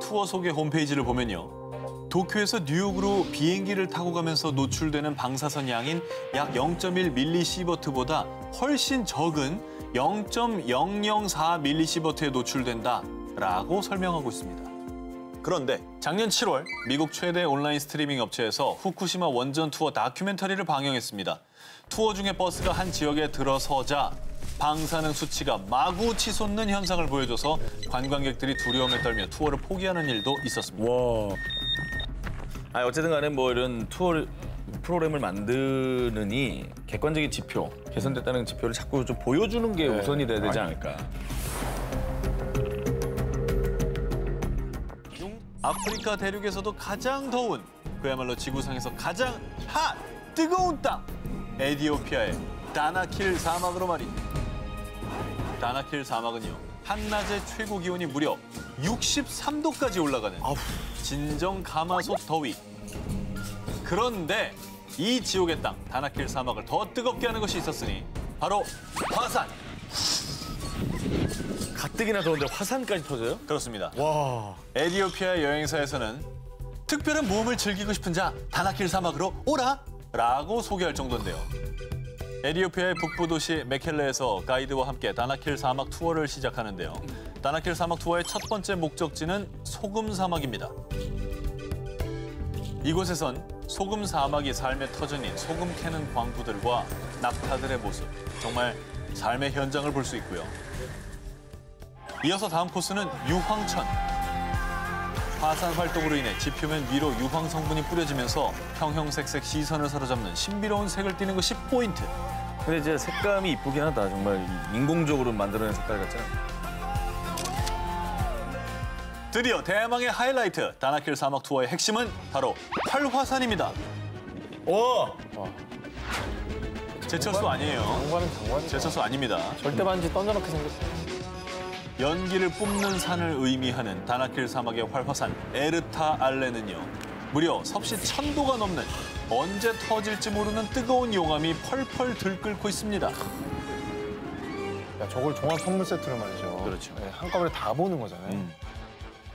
투어 소개 홈페이지를 보면요. 도쿄에서 뉴욕으로 비행기를 타고 가면서 노출되는 방사선 양인 약 0.1 밀리시버트보다 훨씬 적은 0.004 밀리시버트에 노출된다라고 설명하고 있습니다. 그런데 작년 7월 미국 최대 온라인 스트리밍 업체에서 후쿠시마 원전 투어 다큐멘터리를 방영했습니다. 투어 중에 버스가 한 지역에 들어서자 방사능 수치가 마구 치솟는 현상을 보여줘서 관광객들이 두려움에 떨며 투어를 포기하는 일도 있었습니다. 와. 아, 어쨌든 간에 뭐 이런 투어 프로그램을 만드느니 객관적인 지표, 개선됐다는 지표를 자꾸 좀 보여주는 게 우선이 돼야 되지 않을까. 아프리카 대륙에서도 가장 더운, 그야말로 지구상에서 가장 뜨거운 땅! 에티오피아의 다나킬 사막으로 말입니다. 다나킬 사막은요, 한낮의 최고 기온이 무려 63도까지 올라가는 진정 가마솥 더위. 그런데 이 지옥의 땅 다나킬 사막을 더 뜨겁게 하는 것이 있었으니 바로 화산. 가뜩이나 더운데 화산까지 터져요? 그렇습니다. 와. 에티오피아 여행사에서는 특별한 모험을 즐기고 싶은 자 다나킬 사막으로 오라! 라고 소개할 정도인데요. 에티오피아의 북부 도시 메켈레에서 가이드와 함께 다나킬 사막 투어를 시작하는데요. 다나킬 사막 투어의 첫 번째 목적지는 소금 사막입니다. 이곳에선 소금 사막이 삶의 터전인 소금 캐는 광부들과 낙타들의 모습, 정말 삶의 현장을 볼 수 있고요. 이어서 다음 코스는 유황천. 화산 활동으로 인해 지표면 위로 유황 성분이 뿌려지면서 형형색색 시선을 사로잡는 신비로운 색을 띠는 것이 포인트. 근데 이제 색감이 이쁘긴 하다. 정말 인공적으로 만들어낸 색깔 같잖아. 드디어 대망의 하이라이트, 다나킬 사막 투어의 핵심은 바로 활화산입니다. 오! 제철소 아니에요. 장관은 장관이다. 제철소 아닙니다. 절대 반지 던져놓게 생겼어. 연기를 뿜는 산을 의미하는 다나킬 사막의 활화산 에르타 알레는요. 무려 섭씨 1000도가 넘는 언제 터질지 모르는 뜨거운 용암이 펄펄 들끓고 있습니다. 야, 저걸 종합 선물 세트로 말이죠. 그렇죠. 네, 한꺼번에 다 보는 거잖아요.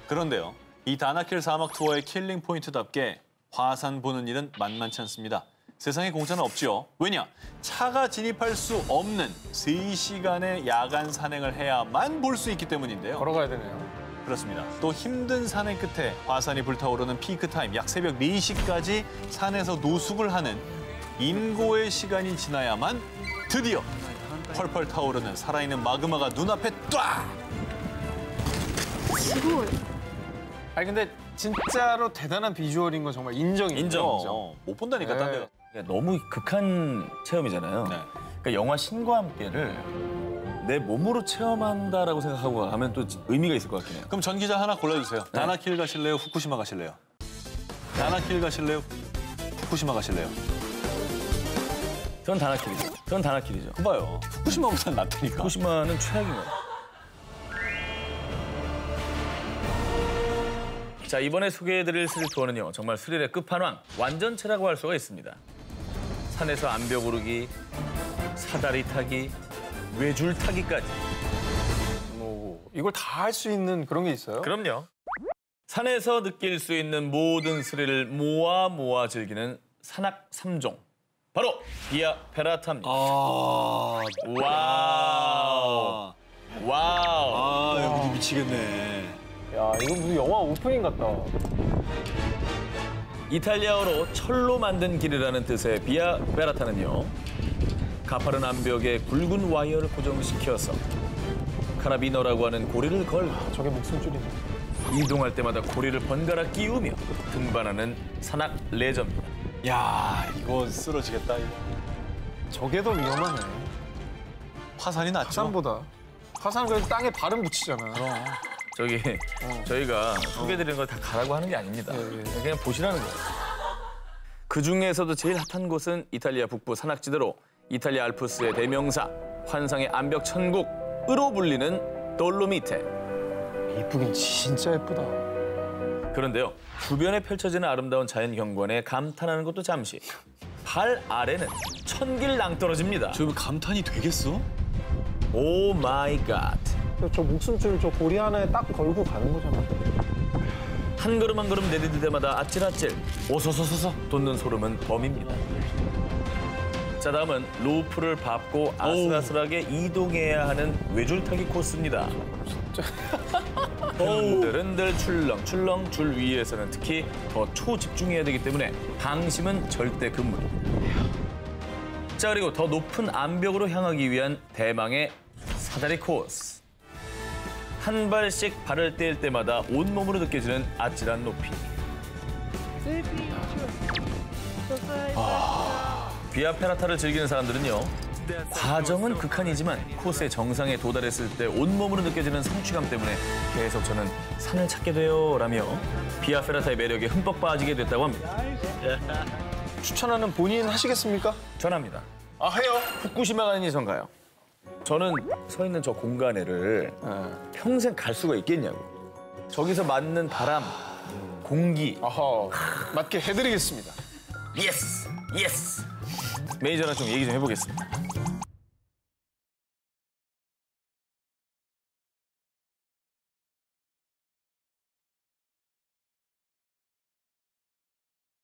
그런데요. 이 다나킬 사막 투어의 킬링 포인트답게 화산 보는 일은 만만치 않습니다. 세상에 공짜는 없죠. 왜냐? 차가 진입할 수 없는 3시간의 야간 산행을 해야만 볼 수 있기 때문인데요. 걸어가야 되네요. 그렇습니다. 또 힘든 산행 끝에 화산이 불타오르는 피크 타임 약 새벽 4시까지 산에서 노숙을 하는 인고의 시간이 지나야만 드디어 펄펄 타오르는 살아있는 마그마가 눈앞에 딱! すごい。 아니 근데 진짜로 대단한 비주얼인 건 정말 인정이죠. 인정. 못 본다니까, 딴 데가. 그러니까 너무 극한 체험이잖아요. 네. 그러니까 영화 신과 함께를 내 몸으로 체험한다라고 생각하고 하면 또 의미가 있을 것 같긴 해요. 그럼 전 기자 하나 골라주세요. 다나킬 가실래요? 후쿠시마 가실래요? 다나킬 가실래요? 후쿠시마 가실래요? 전 다나킬이죠. 전 다나킬이죠. 봐요. 후쿠시마보단 낫다니까. 후쿠시마는 최악인 거예요. 자, 이번에 소개해드릴 스릴 투어는요. 정말 스릴의 끝판왕, 완전체라고 할 수가 있습니다. 산에서 암벽 오르기, 사다리 타기, 외줄 타기까지. 뭐 이걸 다 할 수 있는 그런 게 있어요? 그럼요. 산에서 느낄 수 있는 모든 스릴을 모아 즐기는 산악 3종. 바로 비아 페라타입니다. 와우. 와우. 여기 미치겠네. 야, 이거 무슨 영화 오프닝 같다. 이탈리아어로 철로 만든 길이라는 뜻의 비아 페라타는요. 가파른 암벽에 굵은 와이어를 고정시켜서 카라비너라고 하는 고리를 걸고 저게 목숨줄이네. 이동할 때마다 고리를 번갈아 끼우며 등반하는 산악 레저입니다. 야, 이거 쓰러지겠다. 이거. 저게 더 위험하네. 화산이 낫죠? 화산보다. 화산은 그래도 땅에 발은 붙이잖아. 저기 저희가 소개해드리는 걸 다 가라고 하는 게 아닙니다. 그냥 보시라는 거예요. 그 중에서도 제일 핫한 곳은 이탈리아 북부 산악지대로 이탈리아 알프스의 대명사 환상의 암벽 천국으로 불리는 돌로미테. 이쁘긴 진짜 예쁘다. 그런데요, 주변에 펼쳐지는 아름다운 자연 경관에 감탄하는 것도 잠시. 발 아래는 천길 낭떠러집니다. 저 감탄이 되겠어? 오 마이 갓. 저 목숨줄 저 고리 하나에 딱 걸고 가는 거잖아. 한 걸음 한 걸음 내디딜 때마다 아찔아찔 오소소소소 돋는 소름은 범입니다. 자, 다음은 로프를 밟고 아슬아슬하게 이동해야 하는 외줄타기 코스입니다. 흔들흔들 출렁출렁 줄 위에서는 특히 더 초집중해야 되기 때문에 방심은 절대 금물입니다. 자, 그리고 더 높은 암벽으로 향하기 위한 대망의 사다리 코스. 한 발씩 발을 뗄 때마다 온몸으로 느껴지는 아찔한 높이. 비아 페라타를 즐기는 사람들은요. 과정은 극한이지만 코스의 정상에 도달했을 때 온몸으로 느껴지는 성취감 때문에 계속 저는 산을 찾게 돼요 라며 비아 페라타의 매력에 흠뻑 빠지게 됐다고 합니다. 추천하는 본인 하시겠습니까? 전합니다. 아, 해요? 후쿠시마 가는 이 전가요? 저는 서 있는 저 공간에를 평생 갈 수가 있겠냐고. 저기서 맞는 바람, 공기. 어허, 맞게 해드리겠습니다. 예스! 예스! 매니저랑 좀 얘기 좀 해보겠습니다.